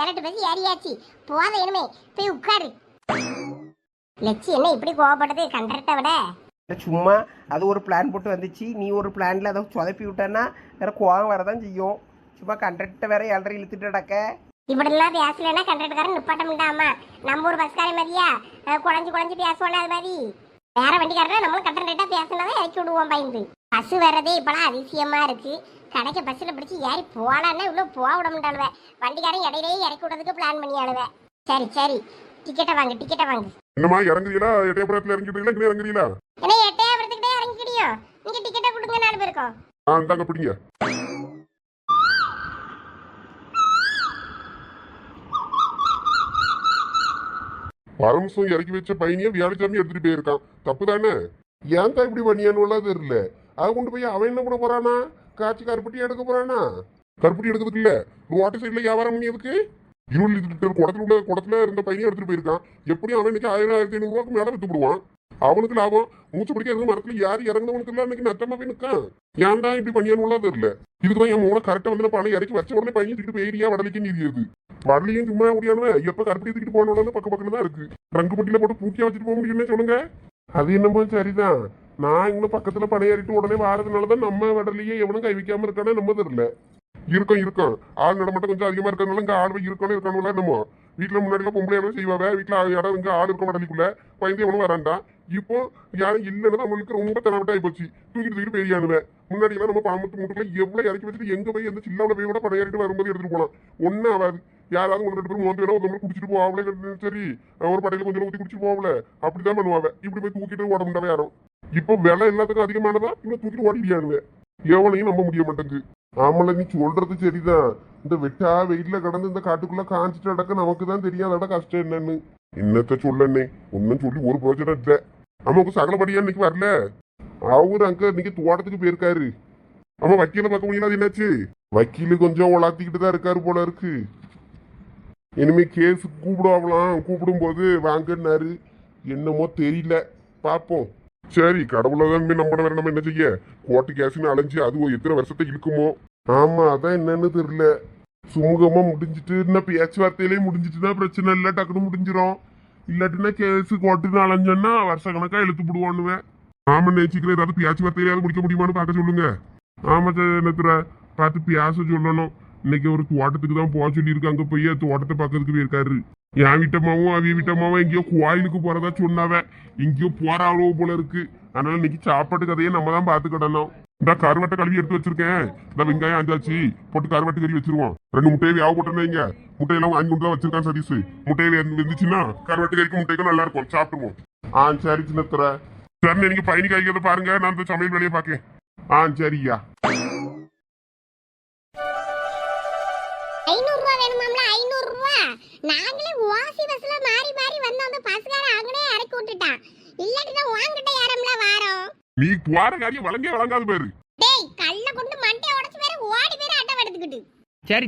7 பஸ் ஏறியாச்சு. போத இனிமே போய் உட்காரு. லட்சி என்ன இப்படி கோவப்பட்டது கண்டக்டரை விட? சும்மா அது ஒரு பிளான் போட்டு வந்துச்சு. நீ ஒரு பிளான்ல அதை சொதப்பி விட்டேன்னா வேற கோவம் வரதான் செய்யும். சும்மா கண்டக்டரை வேற 7:30 இழுத்துட்டு நடக்க. இப்படிலாம் பேசலன்னா கண்டக்டர்காரன் நிப்பாட்ட முடியாமா? நம்ம ஒரு பஸ்காரன் மாதிரியா குழஞ்சு பேசுவோம்ல அது மாதிரி. வேற வண்டிக்காரனா நம்மளும் கண்டக்டர்கிட்ட பேசினாதான் இறக்கி விடுவோம் பயந்து. பஸ் வர்றதே இப்பெல்லாம் அதிசயமா இருக்கு. கடைக்கு பஸ்ல பிடிச்சி ஏறி போலான்னா இவ்வளவு போக விட முடியாளுவ. வண்டிக்காரன் இடையிலேயே இறக்கி விடுறதுக்கு பிளான் பண்ணி ஆளுவ. சரி டிக்கெட்டை வாங்க. என்னமா இறங்குறீங்களா? எட்டயபுரத்துல இறங்கிட்டீங்களா? இங்கே இறங்குறீங்களா? ஏன்னா எட்டயபுரத்துக்கிட்டே இறங்கிக்கிடியும். நீங்க டிக்கெட்டை கொடுங்க 4 பேருக்கும். இந்தாங்க பிடிங்க. பரமசம் இறக்கி வச்ச பையனையே வியாழச்சாமி எடுத்துட்டு போயிருக்கான். தப்பு தானே? ஏன் தான் இப்படி பண்ணியான்னு தெரியல. அதை கொண்டு போய் அவன் என்ன பண்ண போறானா? காய்ச்சி கருப்பட்டி எடுக்க போறானா? கருப்பட்டி எடுக்கிறதுக்கு இல்ல, ரோட்டு சைட்ல வியாபாரம் பண்ணியதுக்கு 20 லிட்டர் குடத்துல இருந்த பையனையும் எடுத்துட்டு போயிருக்கான். எப்படியும் அவன் இன்னைக்கு 1000-1500 ரூபாய்க்கு மேல வித்து போடுவான். அவனுக்கு லாபம். மூச்சு பிடிக்க இருந்த மரத்துல யாரு இறங்குனவனுக்கு எல்லாம் இன்னைக்கு நட்டமா போய் நிற்கான். ஏன் தான் இப்படி பண்ணியான்னு தெரியல. இதுதான் என் மூளை கரெக்டா வந்து பணம் இறக்கி வச்ச உடனே பையன் தூக்கிட்டு போயிரியா வடலிக்கு நீரியுது. வடலையும் சும்மா முடியாம எப்ப கருப்பட்டி தூக்கிட்டு போன உடனே பக்கத்துல தான் இருக்கு. ரங்கு பட்டியில போட்டு பூக்கியா வச்சுட்டு போக முடியும்னு சொல்லுங்க. அது என்னமோ சரிதான். நான் இன்னும் பக்கத்துல பணம் ஏறிட்டு உடனே வாரதுனாலதான் நம்ம வடலையே எவனும் கை வைக்காம இருக்கானே நம்ம தெரியல. இருக்கும் ஆள் நடமாட்டம் கொஞ்சம் அதிகமா இருக்கிறதுனால இங்க ஆள் இருக்கணும் என்னமோ. வீட்டுல முன்னாடி பொம்பளை செய்வாங்க. வீட்டுல இடம் இங்க ஆள் இருக்கும் வடலிக்குள்ள பயந்து எவனும் வரான்டான். இப்போ யாரும் இல்லைன்னா நம்மளுக்கு ரொம்ப தனவட்டாகி போச்சு. தூக்கிட்டு பெரியானுவேன். முன்னாடி எல்லாம் நம்ம பணமத்து மூட்டுல எவ்வளவு இறக்கி வச்சுட்டு எங்க போய் எந்த சில்லாவில போய் கூட பணம் ஏறிட்டு வரும்போது எடுத்துட்டு போலாம். ஒன்னும் ஆகாது. யாராவது 1-2 பேர் மோந்து வேணா ஒரு குடிச்சிட்டு போவாங்களே. சரி ஒரு படையில கொஞ்சம் ஊற்றி குடிச்சிட்டு போவாங்களே. அப்படிதான் பண்ணுவாங்க. இப்படி போய் தூக்கிட்டு ஓட முடியாம யாரும். இப்போ விலை எல்லாத்துக்கும் அதிகமானதா இவன் தூக்கிட்டு ஓடிடியானுவேன். எவனையும் நம்ப முடிய மாட்டேங்குது. ஆமல நீ சொல்றது சரிதான். இந்த வெட்டா வெயிட்ல கடந்து இந்த காட்டுக்குள்ள காஞ்சிட்டு அடக்க நமக்கு தான் தெரியாதட கஷ்டம் என்னன்னு. என்னத்த சொல்லண்ணே, ஒன்னும் சொல்லி ஒரு பிரோஜனம் இல்லை. நமக்கு சகலபடியா இன்னைக்கு வரல. அவரு அங்க இன்னைக்கு தோட்டத்துக்கு போயிருக்காரு. ஆமா வக்கீல பார்க்க முடியல. என்னாச்சு? வக்கீலு கொஞ்சம் உலாத்திக்கிட்டு தான் இருக்காரு போல இருக்கு. இனிமே கேஸு கூப்பிடும் போது வாங்கன்னாரு. என்னமோ தெரியல, பாப்போம். சரி கடவுளதான் நம்மள வேற நம்ம என்ன செய்ய. கோர்ட்டு கேஸ்ன்னு அலைஞ்சு அது எத்தனை வருஷத்தை இழுக்குமோ. ஆமா அதான் என்னன்னு தெரியல. சுமூகமா முடிஞ்சிட்டு இன்னும் பேச்சுவார்த்தையிலேயே முடிஞ்சிட்டுனா பிரச்சனை இல்லை, டக்குன்னு முடிஞ்சிடும். இல்லாட்டினா கேஸு கோர்ட்டுன்னு அலைஞ்சோன்னா வருஷ கணக்கா இழுத்து விடுவானுவேன். ஆமா நினைச்சுக்கிறேன். ஏதாவது பேச்சுவார்த்தையிலாவது முடிக்க முடியுமான்னு பார்க்க சொல்லுங்க. ஆமா என்னத்துல பார்த்து பேச சொல்லணும். இன்னைக்கு ஒரு தோட்டத்துக்கு தான் போக சொல்லியிருக்கு. அங்க போய் தோட்டத்தை பார்க்கறதுக்கு போயிருக்காரு. என் வீட்டம்மாவும் அவிய வீட்டம்மாவும் எங்கேயோ கோயிலுக்கு போறதா சொன்னாவ. எங்கேயோ போறாளோ போல இருக்கு. அதனால இன்னைக்கு சாப்பாட்டு கதையை நம்ம தான் பாத்துக்கிடணும். இந்த கருவட்டை கழுவி எடுத்து வச்சிருக்கேன். இந்த வெங்காயம் அஞ்சாச்சு போட்டு கருவட்டை கறி வச்சிருவோம். 2 முட்டையை வியாப போட்டேன்னு முட்டையெல்லாம் வாங்கி கொண்டு தான் வச்சிருக்கான் சதீஷ். முட்டையை வெந்துச்சுன்னா கருவட்டை கறிக்கு முட்டைக்கும் நல்லா இருக்கும், சாப்பிடுவோம். சரி சின்னத்துற. சரி நீங்க பயணி காய்க்கிறத பாருங்க, நான் இந்த சமையல் வேலையை பாக்கேன். சரியா. 500 ரூபா வேணுமாம்ல? 500 ரூபா. நாங்களே வாசி பஸ்ல மாறி வந்தோம். அந்த பஸ்கார அங்கனே இறக்கி விட்டுட்டான். இல்லாட்டினா வாங்கிட்ட யாரம்ல வாரோம். நீ போற காரியம் வழங்காது பாரு. டேய் கல்ல கொண்டு மண்டைய உடைச்சு வேற ஓடி வேற அட்டை எடுத்துக்கிட்டு.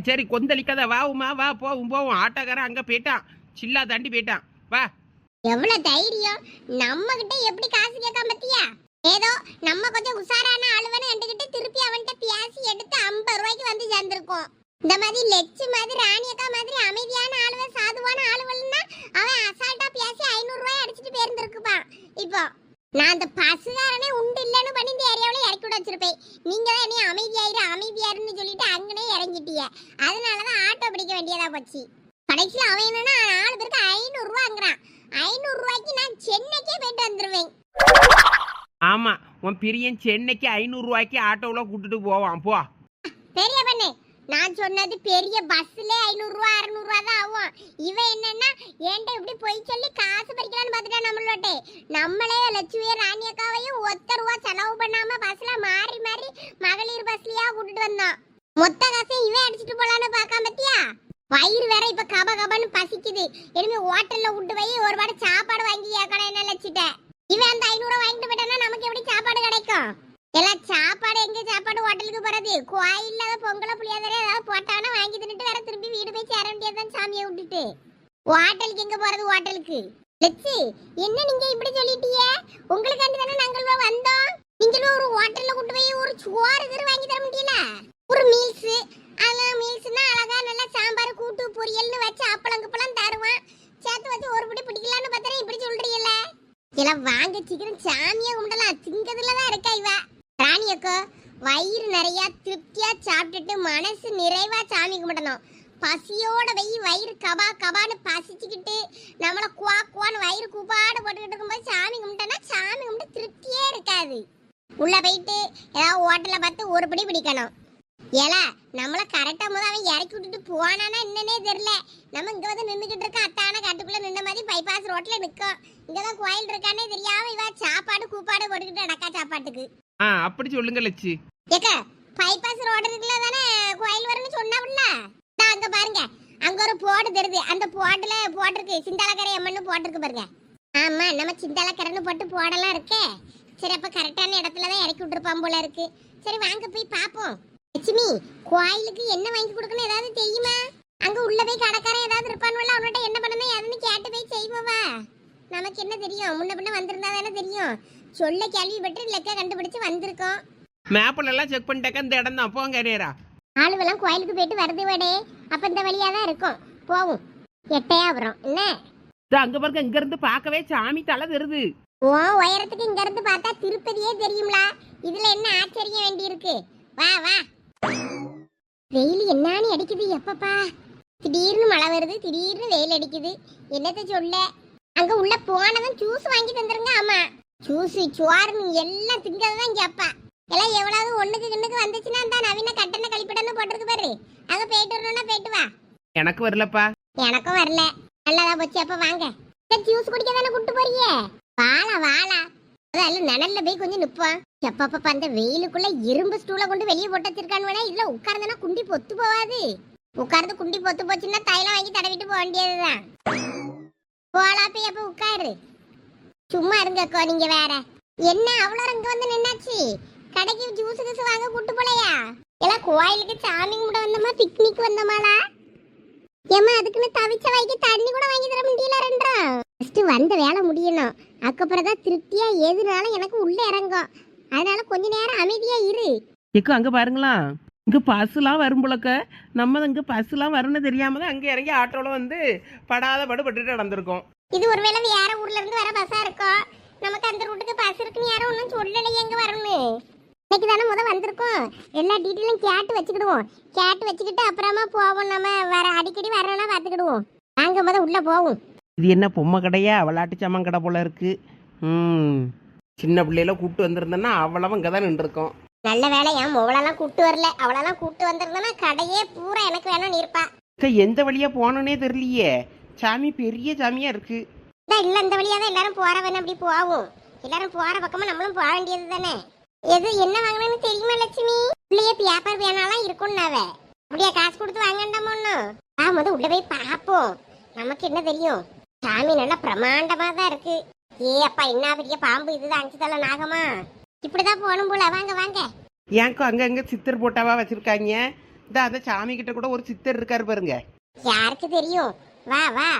சரி கொந்தளிக்காத. வா உமா வா போவோம். ஆட்டோக்காரன் அங்க போயிட்டான். சில்லா தாண்டி போயிட்டான். வா. எவ்வளவு தைரியம். நம்ம கிட்ட எப்படி காசு கேட்காம பத்தியா? ஏதோ நம்ம கொஞ்சம் உசாரான ஆளுவன என்கிட்ட திருப்பி அவன்கிட்ட பேசி எடுத்து 50 ரூபாய்க்கு வந்து சேர்ந்திருக்கோம். இந்த மாதிரி லெச்சு மாதிரி ராணியக்கா மாதிரி அமைதியான ஆளுவ சாதுவான ஆளுவல்னா அவன் அசால்ட்டா பேசி 500 ரூபாய் அடிச்சிட்டு போயிருந்திருக்குப்பான். இப்போ நான் அந்த பசுகாரனே உண்டு இல்லன்னு பண்ணி இந்த ஏரியாவில இறக்கி விட வச்சிருப்பேன். நீங்க தான் என்னைய அமைதியாயிருன்னு சொல்லிட்டு அங்கனே இறங்கிட்டீங்க. அதனாலதான் ஆட்டோ பிடிக்க வேண்டியதா போச்சு. கடைசியில் அவன் என்னன்னா 4 பேருக்கு 500 ரூபாங்கிறான். 500 ரூபாய்க்கு நான் சென்னைக்கே போயிட்டு வந்துருவேன். ஆமா உன் பிரியன் சென்னைக்கு 500 ரூபாய்க்கு ஆட்டோவில் கூட்டிட்டு போவான். போ பெரிய பண்ணு. நான் சொன்னது பெரிய பஸ்ல 500 ரூபா 600 ரூபா தான் ஆகும். இவன் என்னன்னா ஏன்ட்ட இப்படி போய் சொல்லி காசு பறிக்கலான்னு பார்த்துட்டா நம்மளோட்டே. நம்மளே லட்சுமியை ராணியக்காவையும் 1 ரூபா செலவு பண்ணாம பஸ்ல மாறி மகளிர் பஸ்லயா கூட்டிட்டு வந்தோம். மொத்த காசையும் இவன் அடிச்சுட்டு போலான்னு பார்க்காம பத்தியா? வயிறு வேற இப்ப கபன்னு பசிக்குது. இனிமே ஹோட்டல்ல விட்டு போய் ஒரு வாரம் சாப்பாடு வாங்கி ஏக்கணும் என்ன லட்சிட்ட. இவன் அந்த 500 ரூபா வாங்கிட்டு போயிட்ட கோயில்ல பொங்கலை புளியாதரே ஏதாவது போட்டானா வாங்கி தின்னுட்டு வேற திரும்பி வீடு போய் சேர வேண்டியதுதான் சாமியை விட்டுட்டு. ஹோட்டலுக்கு எங்க போறது ஹோட்டலுக்கு? லட்சு என்ன நீங்க இப்படி சொல்லிட்டீங்க? உங்களுக்காண்டி தானே நாங்கள் வந்தோம். நீங்களும் ஒரு ஹோட்டல்ல கூட்டு போய் ஒரு சோறு கீறு வாங்கி தர முடியல? ஒரு மீல்ஸ், அந்த மீல்ஸ்னா அழகா நல்லா சாம்பார் கூட்டு பொரியல்னு வச்சு அப்பளம் தருவான். சேர்த்து வச்சு ஒரு பிடி பிடிக்கலான்னு பார்த்தா இப்படி சொல்றீங்கல்ல. எல்லாம் வாங்க சீக்கிரம் சாமியை கும்பிடலாம். திங்கதுல தான் இருக்கா இவ ராணி அக்கா. வயிறு நிறைய திருப்தியா சாப்பிட்டுட்டு மனசு நிறைவா சாமி கும்பிடணும். பசியோட வயிறு கபா கபான்னு பசிச்சுக்கிட்டு நம்மள குவான்னு வயிறு கூப்பாடு போட்டுக்கிட்டு இருக்கும்போது சாமி கும்பிட்டோன்னா சாமி கும்பிட்டு திருப்தியே இருக்காது. உள்ள போயிட்டு ஏதாவது ஹோட்டல்ல பார்த்து ஒரு படி பிடிக்கணும். ஏல நம்மள கரெக்டா போது அவன் இறக்கி விட்டுட்டு போனானா என்னன்னே தெரியல. நம்ம இங்க வந்து நின்றுகிட்டு இருக்க அத்தான காட்டுக்குள்ள நின்ன மாதிரி பைபாஸ் ரோட்ல நிற்கும். இங்கதான் கோயில் இருக்கானே தெரியாம இவ சாப்பாடு கூப்பாடு போட்டுக்கிட்டு அடக்கா சாப்பாட்டுக்கு. அப்படி சொல்லுங்க லட்சு. ஏக்கா பைபாஸ் ரோடு இருக்குல்ல தானே கோயில் வரும்னு சொன்னாவுல்ல. அங்க பாருங்க, அங்க ஒரு போர்டு தெரியுது. அந்த போர்டுல போட்டிருக்கு சிந்தாலக்கரை அம்மன்னு போட்டிருக்கு பாருங்க. ஆமா நம்ம சிந்தாலக்கரைன்னு போட்டு போடலாம் இருக்கே. சரி அப்ப கரெக்டான இடத்துலதான் இறக்கி விட்டுருப்பான் போல இருக்கு. சரி வாங்க போய் பாப்போம். லட்சுமி கோயிலுக்கு என்ன வாங்கி கொடுக்கணும் ஏதாவது தெரியுமா? அங்க உள்ள போய் கடைக்காரன் ஏதாவது இருப்பான்ல, அவன்கிட்ட என்ன பண்ணணும் ஏதுன்னு கேட்டு போய் செய்வோவா? நமக்கு என்ன தெரியும்? முன்ன பின்ன வந்திருந்தா தானே தெரியும். சொல்ல கேள்விப்பட்டு லெக்க கண்டுபிடிச்சு வந்திருக்கோம். மேப்ல எல்லாம் செக் பண்ணிட்டாக்க இந்த இடம் தான் போங்க நேரா. ஆளுவெல்லாம் கோயிலுக்கு போயிட்டு வருது வேடே. அப்ப இந்த வழியா தான் இருக்கும். போவோம். எட்டையா வரும் என்ன? அங்க பாருங்க, இங்க இருந்து பார்க்கவே சாமி தலை தெரியுது. ஓ உயரத்துக்கு இங்க இருந்து பார்த்தா திருப்பதியே தெரியும்ல. இதுல என்ன ஆச்சரியம் வேண்டி இருக்கு? வா வா. வெயில் என்னான்னு அடிக்குது எப்பப்பா. திடீர்னு மழை வருது, திடீர்னு வெயில் அடிக்குது. என்னத்த சொல்ல. அங்க உள்ள போனதும் ஜூஸ் வாங்கி தந்துருங்க. ஆமா ஜூஸ் சோறுன்னு எல்லாம் திங்கதான் கேப்பா. எல்லாம் எவ்வளவு ஒண்ணுக்கு கிண்ணுக்கு வந்துச்சுன்னா தான் நவீன கட்டண கழிப்பிடன்னு போட்டிருக்கு பாரு. அங்க போயிட்டு வரணும்னா போயிட்டு வா. எனக்கு வரலப்பா. எனக்கும் வரல. நல்லதா போச்சு. அப்ப வாங்க. ஜூஸ் குடிக்க தானே கூட்டு போறியே. வாழா வாழா. அதான் நனல்ல போய் கொஞ்சம் நிப்போம். எப்பப்பா அந்த வெயிலுக்குள்ள இரும்பு ஸ்டூல கொண்டு வெளியே போட்டு வச்சிருக்கான்னு வேணா. இதுல உட்கார்ந்தனா குண்டி பொத்து போவாது. உட்கார்ந்து குண்டி பொத்து போச்சுன்னா தைலம் வாங்கி தடவிட்டு போக வேண்டியதுதான். போலா போய் அப்ப உட்காரு. சும்மா இருங்கக்கோ நீங்க வேற. என்ன அவ்வளோ இங்க வந்து நின்னாச்சு? கடைக்கு ஜூஸ் கீஸ் வாங்க கூட்டு போலையா? எல்லாம் கோயிலுக்கு சாமி கும்பிட வந்தோமா, பிக்னிக் வந்தோமாளா? ஏமா அதுக்குன்னு தவிச்ச வாய்க்கு தண்ணி கூட வாங்கி தர முடியல. ரெண்டா ஃபர்ஸ்ட் வந்த வேலை முடியணும். அதுக்கப்புறம் தான் திருப்தியா எதுனாலும் எனக்கு உள்ள இறங்கும். அதனால கொஞ்ச நேரம் அமைதியா இரு. இக்கு அங்க பாருங்களா, இங்க பஸ்லாம் வரும் போலக்க. நம்ம இங்க பஸ்லாம் வரும்னு தெரியாம தான் அங்க இறங்கி ஆட்டோல வந்து படாத பட்டுட்டு நடந்திருக்கோம். இது ஒருவேளை வேற ஊர்ல இருந்து வர பஸ்ஸா இருக்கும். நமக்கு அந்த ரூட்டுக்கு பஸ் இருக்குன்னு யாரும் ஒன்றும் சொல்லலையே எங்க வரணும்னு. இன்னைக்கு தானே முத வந்திருக்கோம். எல்லா டீட்டெயிலும் கேட்டு வச்சுக்கிடுவோம். கேட்டு வச்சுக்கிட்டு அப்புறமா போவோம். நம்ம வர அடிக்கடி வரணும்னா பார்த்துக்கிடுவோம். நாங்க முத உள்ள போவோம். இது என்ன பொம்மை கடையா, விளையாட்டு சாமான் கடை போல இருக்கு. சின்ன பிள்ளையில கூப்பிட்டு வந்திருந்தேன்னா அவ்வளவு இங்கே தான் நின்றுருக்கோம். நல்ல வேலை என் மொவளெல்லாம் கூப்பிட்டு வரல. அவளெல்லாம் கூப்பிட்டு வந்திருந்தேன்னா கடையே பூரா எனக்கு வேணும் இருப்பா. எந்த வழியா போனோன்னே தெரியலையே. சாமி பெரிய சாமியா இருக்கு. இல்ல இந்த வழியா தான் எல்லாரும் போற வேணும். அப்படி போவோம். எல்லாரும் போற பக்கமா நம்மளும் போக வேண்டியது தானே. எது என்ன வாங்கணும்னு தெரியுமா லட்சுமி? உள்ளே பேப்பர் பேனாலாம் இருக்கும்னாவ. அப்படியே காசு கொடுத்து வாங்கண்டாமோ ஒன்னும். முத உள்ள போய் பார்ப்போம். நமக்கு என்ன தெரியும்? சாமி நல்லா பிரமாண்டமா தான் இருக்கு. ஏ அப்பா என்ன பெரிய பாம்பு. இதுதான் 5 தலை நாகமா. இப்படிதான் போகணும் போல. வாங்க வாங்க. ஏன்க்கோ அங்க சித்தர் போட்டாவா வச்சிருக்காங்க. இந்த அந்த சாமி கிட்ட கூட ஒரு சித்தர் இருக்காரு பாருங்க. யாருக்கு தெரியும்? வா வா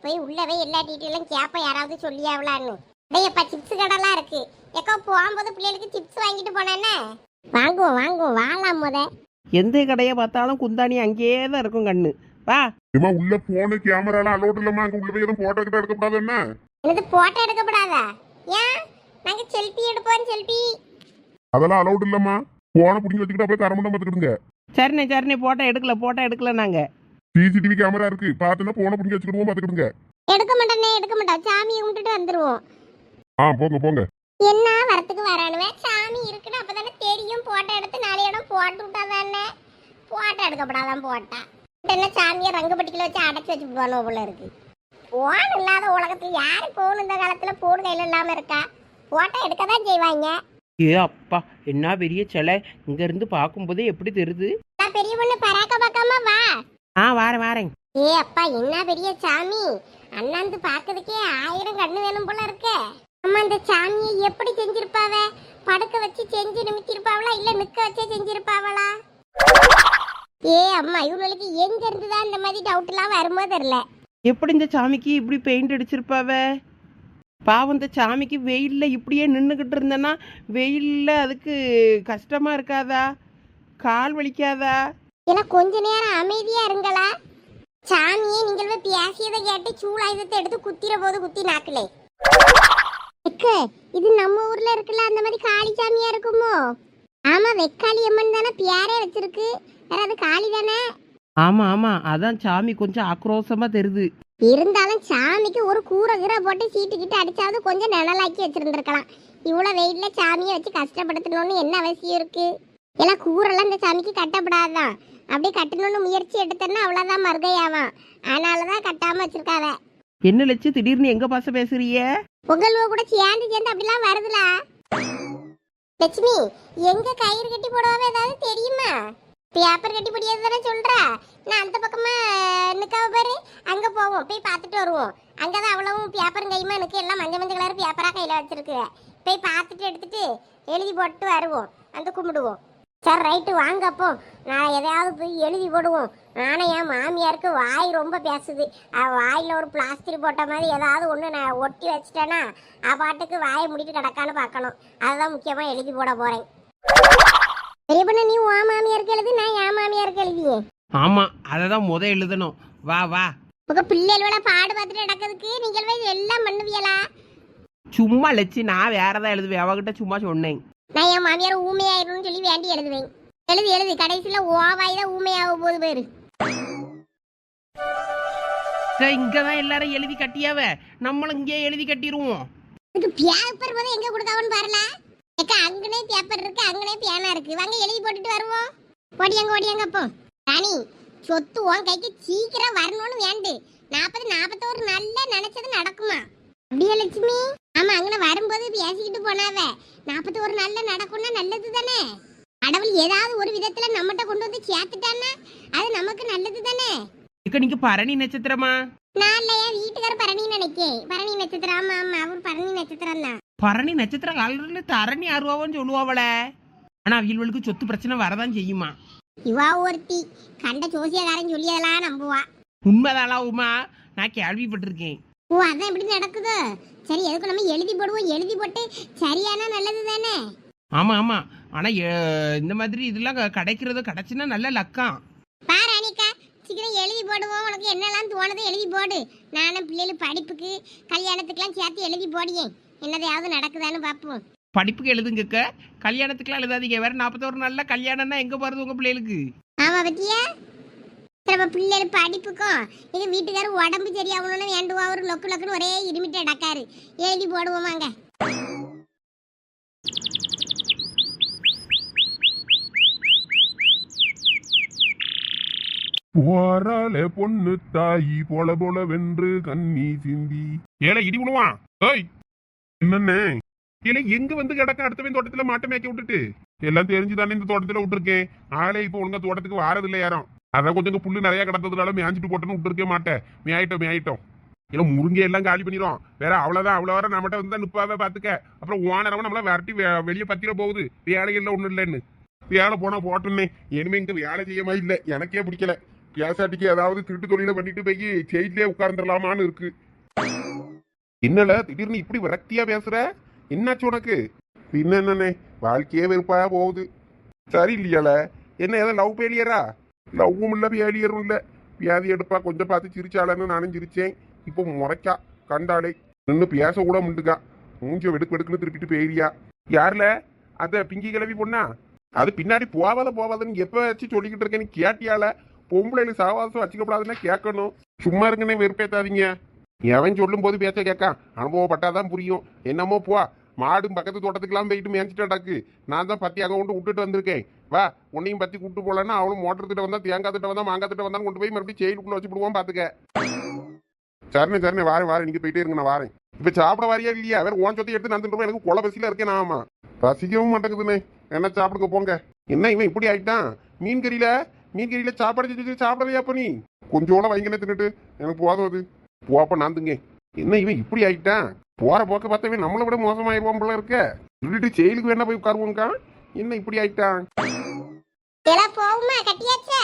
போய் உள்ளவே எல்லா டீட்டெயிலும் கேப்ப. யாராவது சொல்லியாவலான்னு. டேயப்பா சிப்ஸ் கடைலாம் இருக்கு. எக்கோ போகும்போது பிள்ளைகளுக்கு சிப்ஸ் வாங்கிட்டு போனேன்னு. வாங்குவோம் வாங்குவோம். வாலாம் முத. எந்த கடையை பார்த்தாலும் குந்தாணி அங்கேயே தான் இருக்கும் கண்ணு. வா. ஏமா உள்ள போன கேமராலாம் அலோட் இல்லமா? அங்க உள்ள போய் எதுவும் போட்டோ கிட்ட எடுக்கப்படாது என்ன? எனக்கு போட்டோ எடுக்கப்படாதா? ஏன்? நாங்க செல்ஃபி எடுப்போம். செல்ஃபி அதெல்லாம் அலோட் இல்லமா. போன புடிங்கி வச்சுக்கிட்டு அப்படியே தரமுண்டம் பார்த்துக்கிடுங்க. சரிண்ணே போட்டோ எடுக்கல நாங்க. சிசிடிவி கேமரா இருக்கு. பார்த்தனா போன புடிங்கி வச்சுக்கிடுவோம் பார்த்துக்கிடுங்க. எடுக்க மாட்டோம். சாமியை கும்பிட்டுட்டு வந்துருவோம். போங்க போங்க. என்ன வரத்துக்கு வரானுவே? சாமி இருக்குன்னு அப்பதானே தெரியும். போட்டோ எடுத்து 4 இடம் போட்டு விட்டாதானே. போட்டோ எடுக்கப்படாதான் போட்டா. என்ன சாமியை ரங்கப்பட்டிக்கல வச்சு அடைச்சி வச்சு போனோம் போல இருக்கு. போன் இல்லாத உலகத்துல யாரு போன் இந்த காலத்துல போன் கையில இல்லாம இருக்கா? போட்டோ எடுக்கதான் செய்வாங்க. ஏ அப்பா என்ன பெரிய சிலை. இங்க இருந்து பார்க்கும்போதே எப்படி தெரியுது. நான் பெரிய பொண்ணு பராக்க பார்க்காம வா. வாரேன். ஏ அப்பா என்ன பெரிய சாமி. அண்ணாந்து பாக்குறதுக்கே 1000 கண்ணு வேணும் போல இருக்கு. அம்மா அந்த சாமியை எப்படி செஞ்சிருப்பாவ? படுக்க வச்சு செஞ்சு நிமித்திருப்பாவளா இல்ல நிக்க வச்சே செஞ்சிருப்பாவளா? ஏ அம்மா, இவங்களுக்கு எங்க இருந்துதான் இந்த மாதிரி டவுட் எல்லாம் வருமோ தெரியல. எப்படி இந்த சாமிக்கு இப்படி பெயிண்ட் அடிச்சிருப்பாவ? பாவம், இந்த சாமிக்கு வெயிலில் இப்படியே நின்றுக்கிட்டு இருந்தேன்னா வெயிலில் அதுக்கு கஷ்டமாக இருக்காதா? கால் வலிக்காதா? ஏன்னா கொஞ்ச நேரம் அமைதியா இருங்களா. சாமியே நீங்கள் போய் பேசியதை கேட்டு சூளாயுதத்தை எடுத்து குத்திர போது குத்தி நாக்கலே. இது நம்ம ஊர்ல இருக்குல்ல அந்த மாதிரி காளி சாமியா இருக்குமோ? ஆமா, வெக்காளி அம்மன் தானே பேரே வச்சிருக்கு. வேற அது காளி தானே? ஆமாம் ஆமாம், அதான் சாமி கொஞ்சம் ஆக்ரோஷமாக தெரியுது. இருந்தாலும் சாமிக்கு ஒரு கூரை கீரை போட்டு சீட்டு கிட்ட அடிச்சாவது கொஞ்சம் நிழலாக்கி வச்சிருந்துருக்கலாம். இவ்வளவு வெயிட்ல சாமியை வச்சு கஷ்டப்படுத்தணும்னு என்ன அவசியம் இருக்கு? எல்லாம் கூரெல்லாம் இந்த சாமிக்கு கட்டப்படாதான். அப்படியே கட்டணும்னு முயற்சி எடுத்தேன்னா அவ்வளவுதான் மறுகையாவான். அதனாலதான் கட்டாம வச்சிருக்காவ. என்ன லட்சு திடீர்னு எங்க பாச பேசுறிய? உங்கள கூட சேர்ந்து அப்படிலாம் வருதுல. லட்சுமி, எங்க கயிறு கட்டி போடுவாவே ஏதாவது தெரியுமா? பேப்பர் கட்டி போடியது தானே சொல்றா. நான் அந்த பக்கமா நிக்காவ பாரு, அங்க போவோம், போய் பார்த்துட்டு வருவோம். அங்கதான் அவ்வளவும் பேப்பரும் கையுமா எனக்கு எல்லாம் மஞ்சள் மஞ்சள் கலர் பேப்பரா கையில வச்சிருக்கு. போய் பார்த்துட்டு எடுத்துட்டு எழுதி போட்டு வருவோம், அந்த கும்பிடுவோம். சரி ரைட்டு, வாங்க. அப்போ நான் எதையாவது போய் எழுதி போடுவோம். ஆனால் என் மாமியாருக்கு வாய் ரொம்ப பேசுது. வாயில் ஒரு பிளாஸ்டிக் போட்ட மாதிரி ஏதாவது ஒன்று நான் ஒட்டி வச்சிட்டேன்னா பாட்டுக்கு வாயை முடிட்டு கிடக்கான்னு பார்க்கணும். அதுதான் முக்கியமாக எழுதி போட போகிறேன். பெரிய பண்ண, நீ உன் மாமியாருக்கு எழுதி, நான் என் மாமியாருக்கு எழுதியே. ஆமா, அதை தான் எழுதணும். வா வா. உங்கள் பிள்ளைகளோட பாடு பார்த்துட்டு நடக்கிறதுக்கு நீங்கள் போய் எல்லாம் பண்ணுவீங்களா? சும்மா லட்சு, நான் வேற தான் எழுதுவேன். அவகிட்ட சும்மா சொன்னேன். நான் என் மாமியார் ஊமையாயிரும்னு சொல்லி வேண்டி எழுதுவேன். எழுதி கடைசியில் ஓவாய் தான் ஊமையாக போது பேரு. இங்கதான் எல்லாரும் எழுதி கட்டியாவ, நம்மளும் இங்கே எழுதி கட்டிடுவோம். இதுக்கு பேப்பர் போது எங்க கொடுக்காவன்னு பாருல. ஏக்கா, அங்கனே பேப்பர் இருக்கு, அங்கனே பேனா இருக்கு. வாங்க எழுதி போட்டுட்டு வருவோம். ஓடியாங்க அப்போ. ராணி, சொத்து உன் கைக்கு சீக்கிரம் வரணும்னு வேண்டு. 40-41 நல்ல நினைச்சது நடக்குமா? அப்படியே லட்சுமி? ஆமா, அங்கன வரும்போது பேசிக்கிட்டு போனாவ. 41 நல்ல நடக்கும்னா நல்லது தானே. கடவுள் ஏதாவது ஒரு விதத்துல நம்மகிட்ட கொண்டு வந்து சேர்த்துட்டான்னா அது நமக்கு நல்லது தானே. இக்க நீங்க பரணி நட்சத்திரமா? நான் இல்ல, என் வீட்டுக்கார பரணி நினைக்கேன். பரணி நட்சத்திரம். ஆமா ஆமா, அவர் பரணி நட்சத்திரம் தான். பரணி நட்சத்திரம் காலத்துல தரணி அருவாவன்னு சொல்லுவாவல. ஆனா அவங்களுக்கு சொத்து பிரச்சனை வரதான் செய்யுமா? இவா ஒருத்தி கண்ட ஜோசியக்காரன் சொல்லியதெல்லாம் நம்புவா. உண்மைதானா உமா? நான் கேள்விப்பட்டிருக்கேன். ஓ, அதான் எப்படி நடக்குது? சரி, எதுக்கு நம்ம எழுதி போடுவோம். எழுதி போட்டு சரியானா நல்லது தானே. ஆமா ஆமா, ஆனா இந்த மாதிரி இதெல்லாம் கிடைக்கிறது கிடைச்சுன்னா நல்ல லக்கம். பாரு அனிகா, சீக்கிரம் எழுதி போடுவோம். உனக்கு என்னெல்லாம் தோணுதோ எழுதி போடு. நானும் பிள்ளைகள் படிப்புக்கு கல்யாணத்துக்குலாம் சேர்த்து எழுதி போடியேன். என்னதையாவது நடக்குதான்னு பார்ப்போம். படிப்புக்கு எழுதுங்க, கல்யாணத்துக்குலாம் எழுதாதீங்க. வேற 41 நாள்ல கல்யாணம்னா எங்க போறது உங்க பிள்ளைகளுக்கு? ஆமா பத்தியா, நம்ம பிள்ளைகள் படிப்புக்கும் எங்க வீட்டுக்காரர் உடம்பு சரியாகணும்னு வேண்டுவா. ஒரு லொக்கு லொக்குன்னு ஒரே இருமிட்டு அடக்காரு. எழுதி போடுவோமாங்க. போராளே பொண்ணு தாயி போல போல வென்று கண்ணி சிந்தி. ஏல இடி விழுவான். ஏய், என்னண்ணே? ஏல எங்க வந்து கிடக்க? அடுத்தவன் தோட்டத்துல மாட்டை மேய்க்க விட்டுட்டு எல்லாம் தெரிஞ்சுதானே இந்த தோட்டத்துல விட்டுருக்கேன். ஆளே இப்ப ஒழுங்கா தோட்டத்துக்கு வாரதில்லை யாரும். அதான் கொஞ்சம் புல்லு நிறைய கிடந்ததுனால மேய்ஞ்சிட்டு போட்டோன்னு விட்டுருக்க மாட்டேன். மேயிட்டோம். இல்ல முருங்கை எல்லாம் காலி பண்ணிடும். வேற அவ்வளவுதான், அவ்வளோ வர நம்மகிட்ட வந்து நிப்பாவே பாத்துக்க. அப்புறம் ஓனரவன் நம்மள விரட்டி வெளியே பத்திர போகுது. வேலைகள்ல ஒண்ணும் இல்லைன்னு. வேலை போனா போட்டோன்னே. இனிமே இங்க வேலை செய்யமா இல்லை, எனக்கே பிடிக்கல. பியாசாட்டிக்கு ஏதாவது திருட்டு தொழில பண்ணிட்டு போய் ஜெயிலே உட்கார்ந்துடலாமான்னு இருக்கு. என்னல திடீர்னு இப்படி விரக்தியா பேசுற? என்னாச்சு உனக்கு? பின்ன என்னண்ணே, வாழ்க்கையே வெறுப்பாயா போகுது. சரி இல்லையால? என்ன ஏதோ லவ் ஃபெயிலியரா? லவ்வும் இல்ல ஃபெயிலியரும் இல்ல. வியாதி எடுப்பா கொஞ்சம் பார்த்து சிரிச்சாலன்னு நானும் சிரிச்சேன். இப்போ முறைக்கா கண்டாலே நின்று பேச கூட முண்டுக்கா. மூஞ்ச வெடுக்குன்னு திருப்பிட்டு போயிரியா. யாருல? அத பிங்கி கிளவி பொண்ணா? அது பின்னாடி போவாதன்னு எப்ப வச்சு சொல்லிக்கிட்டு இருக்கேன்னு கேட்டியால? பொம்பளைல சாவாசம் வச்சுக்கப்படாதுன்னா கேட்கணும். சும்மா இருக்குன்னே வெறுப்பேத்தாதீங்க. எவன் சொல்லும் போது பேச்ச கேட்கா. அனுபவப்பட்டாதான் புரியும். என்னமோ போ, மாடும் பக்கத்து தோட்டத்துக்குலாம் போயிட்டு மேய்ச்சிட்டாக்கு. நான் தான் பத்தி அங்கே கொண்டு விட்டுட்டு வந்திருக்கேன். வா, உன்னையும் பத்தி கூப்பிட்டு போலன்னா அவளும் மோட்டர் திட்ட வந்தா, தேங்காய் திட்ட வந்தா, மாங்காய் திட்ட வந்தான்னு கொண்டு போய் மறுபடியும் செயலுக்குள்ள வச்சு விடுவோம். பாத்துக்க. சரிண்ணே வாரேன். நீங்க போயிட்டே இருங்க, நான் வாரேன். இப்ப சாப்பிட வாரியா இல்லையா? வேற ஓன் சொத்தை எடுத்து நான் தின்றோம். எனக்கு கொலை பசியில இருக்கேன். ஆமா, பசிக்கவும் மாட்டேங்குதுண்ணே. என்ன சாப்பிடுக்க போங்க. என்ன இவன் இப்படி ஆயிட்டான்? மீன் கறியில சாப்பாடு சாப்பிடலையா? அப்ப நீ கொஞ்சோட வைங்கன்னு தின்னுட்டு எனக்கு போதும். அது போப்ப நான் திங்க. என்ன இவன் இப்படி ஆயிட்டான்? போற போக்க பார்த்தவே நம்மளை விட மோசமாயிருவான் போல இருக்க. சொல்லிட்டு செயலுக்கு வேணா போய் உட்காருவோங்கக்கா. என்ன இப்படி ஆயிட்டான்? எல்லாம் போகுமா கட்டியாச்சா?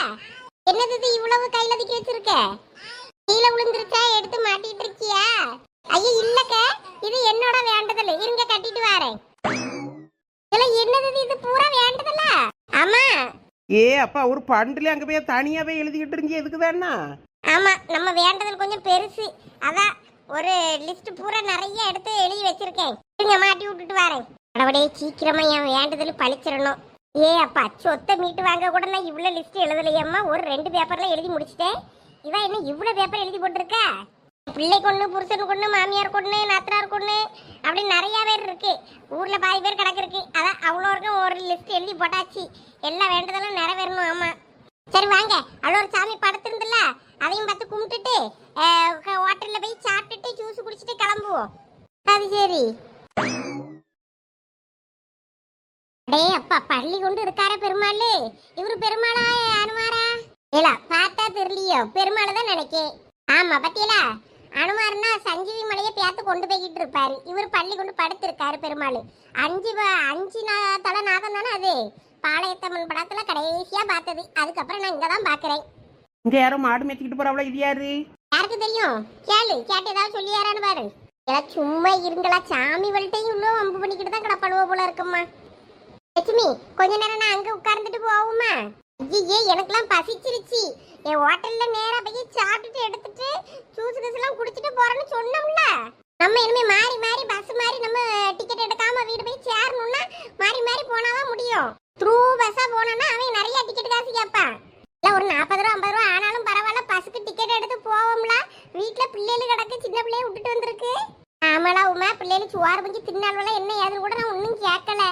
என்னது இது இவ்வளவு கையில தூக்கி வச்சிருக்க? கீழே விழுந்துருச்சா எடுத்து மாட்டிட்டு இருக்கியா? ஐயோ இல்லக்க, இது என்னோட வேண்டுதல். இருங்க கட்டிட்டு வரேன். என்னது இது பூரா வேண்டுதல? ஆமா. ஏ அப்பா ஒரு பண்டுல அங்க போய் தனியாவே எழுதிக்கிட்டு இருந்தீங்க எதுக்குதானா? ஆமா நம்ம வேண்டுதல் கொஞ்சம் பெருசு, அதான் ஒரு லிஸ்ட் பூரா நிறைய எடுத்து எழுதி வச்சிருக்கேன். இருங்க மாட்டி விட்டுட்டு வரேன். கடவுளே சீக்கிரமா என் வேண்டுதல் பழிச்சிடணும். ஏ அப்பா சொத்தை மீட்டு வாங்க கூட நான் இவ்வளவு லிஸ்ட் எழுதலையம்மா. ஒரு 2 பேப்பர்ல எழுதி முடிச்சிட்டேன். இவன் என்ன இவ்வளவு பேப்பர் எழுதி போட்டிருக்கா? பிள்ளை கொண்டு, புருஷன் கொண்டு, மாமியார் கொண்டு, நாத்தனார் கொண்டு, அப்படி நிறைய பேர் இருக்கு. ஊர்ல பாதி பேர் கிடக்கு இருக்கு. அதான் அவ்வளோ இருக்கும் ஒரு லிஸ்ட் எழுதி போட்டாச்சு. எல்லா வேண்டுதலும் நிறைவேறணும். ஆமா சரி வாங்க. அவ்வளோ ஒரு சாமி படுத்திருந்துல அதையும் பார்த்து கும்பிட்டுட்டு ஹோட்டல்ல போய் சாப்பிட்டுட்டு ஜூஸ் குடிச்சிட்டு கிளம்புவோம். அது சரி. டே அப்பா பள்ளி கொண்டு இருக்கார பெருமாள். இவரு பெருமாளா அனுமாரா? இல்ல பார்த்தா தெரியலையோ, பெருமாள் தான் நினைக்கேன். ஆமா பத்தியலா அனுமார்னா சஞ்சீவி மலையை பேத்து கொண்டு போய்கிட்டு இருப்பாரு. இவர் பள்ளி கொண்டு படுத்திருக்காரு பெருமாள். 5 தலை நாகம் தானே அது. பாளையத்தம்மன் படத்துல கடைசியா பார்த்தது. அதுக்கப்புறம் நான் இங்கதான் பாக்குறேன். இங்க யாரும் மாடு மேய்ச்சிக்கிட்டு போறாவளா? இது யாரு? யாருக்கு தெரியும்? கேட்டு ஏதாவது சொல்லி யாரான்னு பாரு. எல்லாம் சும்மா இருங்களா, சாமி வல்ட்டையும் உள்ள வம்பு பண்ணிக்கிட்டு தான் கிடப்படுவ போல இருக்குமா. லட்சுமி கொஞ்ச நேரம் நான் அங்க உட்கார்ந்துட்டு போவோமா? ஐயே எனக்கெல்லாம் பசிச்சிருச்சு. என் ஹோட்டல்ல நேரா போய் சாப்பிட்டுட்டு எடுத்துட்டு ஜூஸ் எல்லாம் குடிச்சிட்டு போறேன்னு சொன்னோம்ல. நம்ம இனிமே மாறி மாறி பஸ் மாறி நம்ம டிக்கெட் எடுக்காம வீடு போய் சேரணும்னா மாறி மாறி போனாதான் முடியும். த்ரூ பஸ்ஸா போனோம்னா அவன் நிறைய டிக்கெட் காசு கேட்பான். இல்ல ஒரு 40 ரூபா 50 ரூபா ஆனாலும் பரவாயில்ல, பஸ்ஸுக்கு டிக்கெட் எடுத்து போவோம்ல. வீட்டுல பிள்ளைகள் கிடக்கு, சின்ன பிள்ளைய விட்டுட்டு வந்திருக்கு. ஆமாடா உமா, பிள்ளைகள் சுவாறு பஞ்சு தின்னாலும் என்ன ஏதுன்னு கூட நான் ஒன்னும் கேட்கல.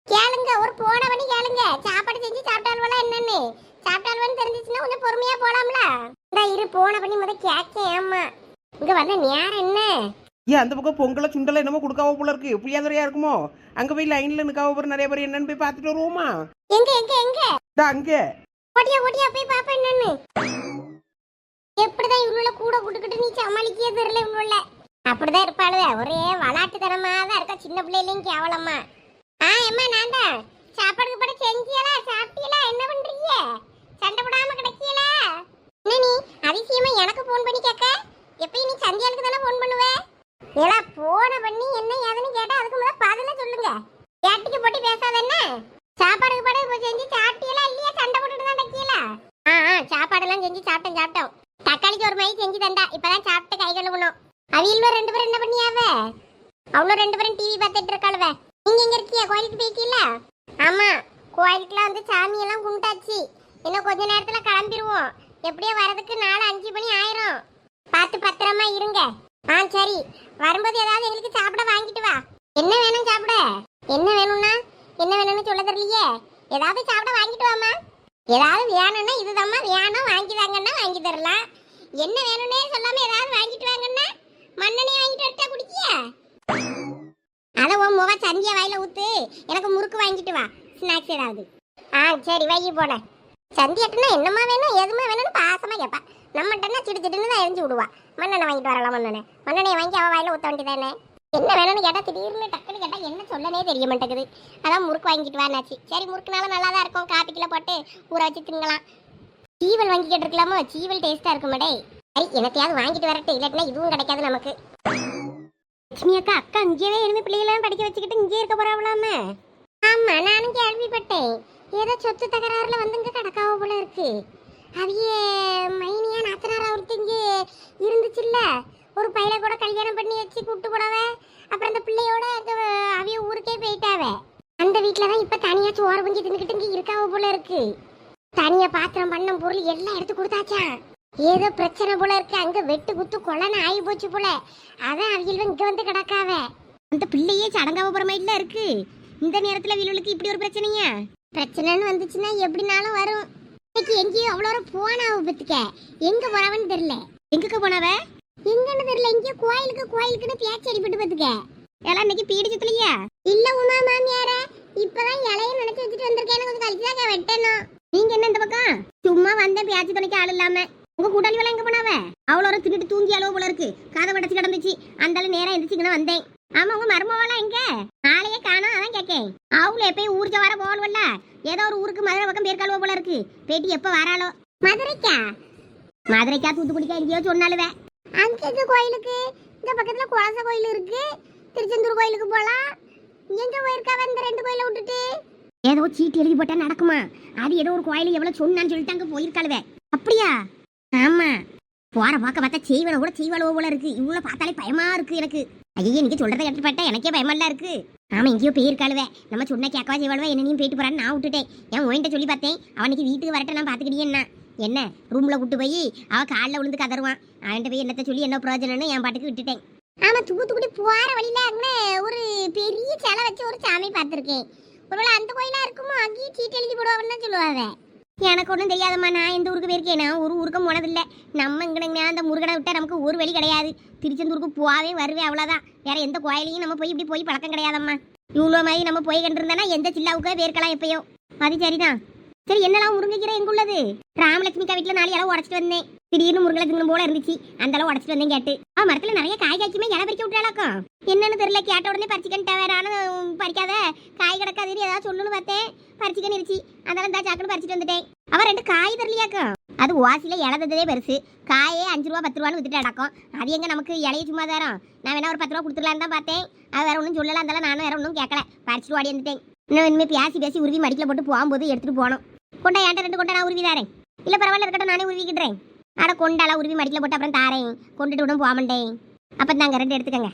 கேளுங்க ஒரு போன பண்ணி கேளுங்க. சாப்பாடு செஞ்சு சாப்பிட்டாலும் என்னன்னு சாப்பிட்டாலும் தெரிஞ்சிச்சுன்னா கொஞ்சம் பொறுமையா போலாம்ல. இந்த இரு போன பண்ணி முத கேட்கேன். ஆமா இங்க வந்த நேரம் என்ன? ஏன் அந்த பக்கம் பொங்கலை சுண்டலை என்னமோ கொடுக்காவ போல இருக்கு. புளியாதுறையா இருக்குமோ? அங்க போய் லைன்ல நிக்காவ போற நிறைய பேர் என்னன்னு போய் பார்த்துட்டு வருவோமா? எங்க எங்க எங்க? அங்க ஓட்டியா போய் பாப்பா என்னன்னு. எப்படிதான் இவங்கள கூட கூட்டுக்கிட்டு நீ சமாளிக்கவே தெரியல. இவங்கள அப்படிதான் இருப்பாளுவே. ஒரே விளாட்டுத்தனமா தான் இருக்கா. சின்ன பிள்ளையிலையும் கேவலமா. அம்மா நான் தான் சாப்பாடுக்கு பட செஞ்சியலா? சாப்பிட்டீங்களா? என்ன பண்றீங்க? சண்டை போடாம கிடைக்கீங்களா? என்ன நீ அதிசயமா எனக்கு போன் பண்ணி கேட்க? எப்பயும் நீ சந்தியாளுக்கு தானே போன் பண்ணுவே. ஏலா போன பண்ணி என்ன ஏதுன்னு கேட்டா அதுக்கு முதல்ல பதில சொல்லுங்க. கேட்டுக்கு போட்டு பேசாத. என்ன சாப்பாடுக்கு பட செஞ்சு சாப்பிட்டீங்களா இல்லையா? சண்டை போட்டுட்டு தான் இருக்கீங்களா? சாப்பாடெல்லாம் செஞ்சு சாப்பிட்டோம். தக்காளிக்கு ஒரு மை செஞ்சு தந்தா. இப்பதான் சாப்பிட்டு கை கழுவணும். அவியல்வ 2 பேரும் என்ன பண்ணியாவே? அவ்வளோ 2 பேரும் டிவி பார்த்துட்டு இருக்காளுவே. நீங்க எங்க இருக்கீங்க? கோயிலுக்கு போயிட்டீங்களா? ஆமா கோயிலுக்குலாம் வந்து சாமி எல்லாம் கும்பிட்டாச்சு. இன்னும் கொஞ்ச நேரத்துல கிளம்பிடுவோம். எப்படியோ வரதுக்கு 4-5 மணி ஆயிரும். பார்த்து பத்திரமா இருங்க. சரி வரும்போது ஏதாவது எங்களுக்கு சாப்பிட வாங்கிட்டு வா. என்ன வேணும் சாப்பிட? என்ன வேணும்னா என்ன வேணும்னு சொல்ல தெரியலையே. ஏதாவது சாப்பிட வாங்கிட்டு வாமா. ஏதாவது வேணும்னா இதுதாம்மா வேணும் வாங்கி தாங்கன்னா வாங்கி தரலாம். என்ன வேணும்னே சொல்லாம ஏதாவது வாங்கிட்டு வாங்கன்னா மண்ணெண்ணே வாங்கிட்டு வரட்டா குடிக்கிய? அத உன் முக சந்தியா வாயில ஊத்து. எனக்கு முறுக்கு வாங்கிட்டு வா, ஸ்நாக்ஸ் ஏதாவது. சரி வாங்கி போட. சந்தியாட்டுனா என்னமா வேணும் எதுமா வேணும்னு பாசமா கேட்பா. நம்மகிட்டனா சிடுச்சிட்டுன்னு தான் எரிஞ்சு விடுவா. மண்ணெண்ணை வாங்கிட்டு வரலாம். மண்ணெண்ணெயை வாங்கி அவன் வாயில ஊத்த வேண்டியதானே. என்ன வேணும்னு கேட்டா திடீர்னு டக்குன்னு கேட்டா என்ன சொல்லனே தெரிய மாட்டேங்குது. அதான் முறுக்கு வாங்கிட்டு வானாச்சு. சரி முறுக்குனால நல்லா தான் இருக்கும். காப்பிக்குள்ள போட்டு ஊற வச்சு திங்கலாம். சீவல் வாங்கி கேட்டுருக்கலாமோ? சீவல் டேஸ்டா இருக்குமாடே. சரி என்னத்தையாவது வாங்கிட்டு வரட்டு. இல்லாட்டினா இதுவும் கிடைக்காது நமக்கு. லட்சுமி அக்கா இங்கேயே இனிமே பிள்ளைகளாம் படிக்க வச்சுக்கிட்டு இங்கே இருக்க போறாவலாமே. ஆமா நானும் கேள்விப்பட்டேன். ஏதோ சொத்து தகராறுல வந்து இங்க கடக்காவ போல இருக்கு. அவைய மைனியா நாத்தனாரா ஒருத்தர் இங்கே இருந்துச்சுல்ல. ஒரு பையல கூட கல்யாணம் பண்ணி வச்சு கூட்டு போனவ. அப்புறம் அந்த பிள்ளையோட அவைய ஊருக்கே போயிட்டாவே. அந்த வீட்டுலதான் இப்ப தனியா சோறு பஞ்சி தின்னுக்கிட்டு இங்க இருக்காவ போல இருக்கு. தனியா பாத்திரம் பண்ணம் பொருள் எல்லாம் எடுத்து கொடுத்தாச்சா. ஏதோ பிரச்சனை போல இருக்கு. அங்க வெட்டு குத்து கொள்ளன்னு ஆகி போச்சு போல. அதான் அவியல்வ இங்க வந்து கிடக்காவ. அந்த பிள்ளையே சடங்காவ போற மாதிரிலாம் இருக்கு. இந்த நேரத்துல வீலுக்கு இப்படி ஒரு பிரச்சனையா? பிரச்சனைன்னு வந்துச்சுன்னா எப்படினாலும் வரும். இன்னைக்கு எங்கேயும் அவ்வளோ போனாவ பத்துக்க. எங்க போனவன்னு தெரியல. எங்க போனவ எங்கன்னு தெரியல. இங்கே கோயிலுக்குன்னு பேச்சு அடிபட்டு பத்துக்க. எல்லாம் இன்னைக்கு பீடிச்சதுலையா? இல்ல உமா மாமியார இப்பதான் இலைய நினைச்சு வச்சுட்டு வந்திருக்கேன். கொஞ்சம் கழிச்சுதான் வெட்டணும். நீங்க என்ன இந்த பக்கம்? சும்மா வந்தேன் பேச்சு துணைக்கு ஆள் இல்லாம. உங்க கூட்டாளி வேலை எங்க போனாவ? அவ்வளோ தின்னுட்டு தூங்கி அளவு போல இருக்கு. காதை வடச்சு கிடந்துச்சு. அந்தாலும் நேரம் எந்திரிச்சுங்கன்னு வந்தேன். ஆமா உங்க மருமவெல்லாம் எங்க? நாளையே காணோம். அதான் கேட்க. இருக்கேன். அவளும் எப்பயும் ஊருக்கு வர போகணும்ல. ஏதோ ஒரு ஊருக்கு மதுரை பக்கம் பேர்கால்வ போல இருக்கு. பேட்டி எப்ப வராளோ? மதுரைக்கா தூத்துக்குடிக்கா எங்கேயோ சொன்னாலுவே. அங்க எங்க கோயிலுக்கு? இந்த பக்கத்துல குலச கோயில் இருக்கு. திருச்செந்தூர் கோயிலுக்கு போலாம். எங்க போயிருக்கா இந்த 2 கோயிலை விட்டுட்டு? ஏதோ சீட்டு எழுதி போட்டா நடக்குமா? அது ஏதோ ஒரு கோயில் எவ்வளவு சொன்னான்னு சொல்லிட்டு அங்க போயிருக்காளுவே. அப்படியா? ஆமா. போற பார்க்க பார்த்தா செய்வன கூட செய்வாளோ போல இருக்கு. இவ்வளவு பார்த்தாலே பயமா இருக்கு எனக்கு. ஐயே நீங்க சொல்றதை கேட்டு பார்த்தா எனக்கே பயமாலாம் இருக்கு. ஆமா எங்கேயோ போயிருக்காளுவே. நம்ம சொன்ன கேட்கவா செய்வாளுவே. என்னையும் போயிட்டு போறான்னு நான் விட்டுட்டேன். என் ஓயின்ட்ட சொல்லி பார்த்தேன். அவனுக்கு வீட்டுக்கு வரட்ட நான் பாத்துக்கிட்டே என்ன ரூம்ல கூட்டு போய் அவ காலில் விழுந்து கதருவான். அவன்கிட்ட போய் என்னத்த சொல்லி என்ன பிரயோஜனம்னு என் பாட்டுக்கு விட்டுட்டேன். ஆமா தூத்துக்குடி போற வழியில அங்கே ஒரு பெரிய சிலை வச்சு ஒரு சாமி பார்த்துருக்கேன். ஒருவேளை அந்த கோயிலா இருக்குமோ? அங்கேயும் சீட்டு எழுதி போடுவாங்கன்னு சொல்லுவாங்க. எனக்கு ஒன்றும் தெரியாதம்மா. நான் எந்த ஊருக்கு போயிருக்கேன்? நான் ஒரு ஊருக்கும் போனதில்லை. நம்ம இங்கே அந்த முருகனை விட்டால் நமக்கு ஒரு வழி கிடையாது. திருச்செந்தூருக்கு போவே வருவேன் அவ்வளோதான். வேற எந்த கோயிலையும் நம்ம போய் இப்படி போய் பழக்கம் கிடையாதம்மா. இவ்வளோ மாதிரி நம்ம போய் கண்டிருந்தோன்னா எந்த சில்லாவுக்கே போயிருக்கலாம் எப்பயோ. அது சரிதான். சரி என்னெல்லாம் முருங்கைக்கீரை எங்க உள்ளது? ராமலட்சுமிக்கா வீட்டில் 4 இலை உடச்சிட்டு வந்தேன். திடீர்னு முருங்கலை திங்கணும் போல இருந்துச்சு. அந்த அளவு உடச்சிட்டு வந்தேன் கேட்டு. மரத்துல நிறைய காய் காய்க்குமே இலை பறிக்க விட்டாளாக்கும். என்னன்னு தெரியல. கேட்ட உடனே பறிச்சுக்கிட்டா வேற. நானும் பறிக்காத காய் கிடக்காதுன்னு ஏதாவது சொல்லணும்னு பார்த்தேன். பறிச்சுக்கன்னு இருச்சு. அதெல்லாம் தான் சாக்குன்னு பறிச்சுட்டு வந்துட்டேன். அவன் 2 காய் தரலையாக்கும். அது வாசியில இழந்ததே பெருசு. காயே 5 ரூபா 10 ரூபான்னு வித்துட்டு அடக்கும். அது எங்க நமக்கு இலைய சும்மா தரோம். நான் வேணா ஒரு 10 ரூபா கொடுத்துடலான்னு தான் பார்த்தேன். அது வேற ஒன்றும் சொல்லலாம். இருந்தாலும் நானும் வேற ஒன்றும் கேட்கல. பறிச்சுட்டு ஓடி வந்துட்டேன். இன்னும் இனிமேல் பேசி உருவி மடிக்கல போட்டு போகும்போது எடுத்துட்டு போனோம். கொண்டா ஏன்ட்ட 2 கொண்டா நான் உருவி தாரேன். இல்லை பரவாயில்ல இருக்கட்டும் நானே உருவிக்கிட்டுறேன். ஆட கொண்டாலாம் உருவி மடிக்கல போட்டு அப்புறம் தாரேன். கொண்டுட்டு விடும் போகமாட்டேன். அப்போ நாங்கள் 2 எடுத்துக்கங்க.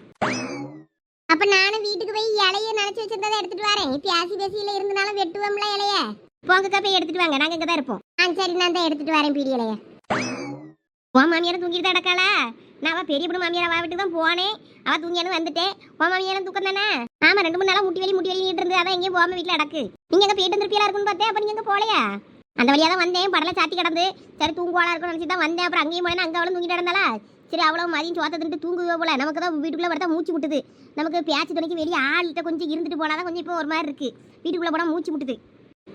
அப்போ நானும் வீட்டுக்கு போய் இலைய நினச்சி வச்சிருந்ததை எடுத்துட்டு வரேன். பேசியில் இருந்தனாலும் வெட்டுவோம்ல இலைய. போங்கக்கா போய் எடுத்துட்டு வாங்க. நாங்கள் இங்கே தான் இருப்போம். சரி நான் தான் எடுத்துட்டு வரேன் பீடி இலைய. உன் மாமியாரும் தூங்கிட்டு தான் அடக்காளா? நான் அவள் பெரிய பொண்ணு மாமியார் அவள் வீட்டுக்கு தான் போனேன். அவள் தூங்கியானு வந்துட்டேன். உன் மாமியாரும் தூக்கம் தானே? ஆமாம் 2 3 நாளாக முட்டி வெளியிட்டு இருந்து. அதான் எங்கேயும் போகாமல் வீட்டில் அடக்கு. நீங்கள் எங்கே போயிட்டு திருப்பியெல்லாம் இருக்குன்னு பார்த்தேன். அப்போ நீங்கள் எங்கே போகலையா? அந்த வழியாக தான் வந்தேன். படலை சாத்தி கிடந்து சரி தூங்குவாளா இருக்கும்னு நினச்சி தான் வந்தேன். அப்புறம் அங்கேயும் போனேன். அங்கே அவளும் தூங்கிட்டு இருந்தாளா? சரி அவ்வளோ மதியம் சோத்த தின்ட்டு தூங்குவோ போல. நமக்கு தான் வீட்டுக்குள்ளே படுத்தா மூச்சு முட்டுது. நமக்கு பேச்சு துணைக்கு வெளியே ஆள்கிட்ட கொஞ்சம் இருந்துட்டு போனால் தான் கொஞ்சம் இப்போ ஒரு மாதிரி இருக்குது. வீட்டுக்குள்ளே போனால் மூச்சு முட்டுது.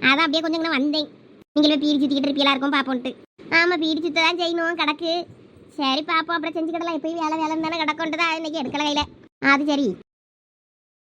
அதான் அப்படியே கொஞ்சம் இங்கே வந்தேன். நீங்களே பீடி சுற்றிக்கிட்டு இருப்பியெல்லாம் இருக்கும் பார்ப்போன்ட்டு. ஆமாம் பீடி சுத்த தான் செய்யணும் கிடக்கு. சரி பாப்போம் அப்புறம் செஞ்சுக்கிடலாம். எப்பயும் வேலை தானே கிடக்கோன்ட்டு தான் இன்னைக்கு எடுக்கல கையில். அது சரி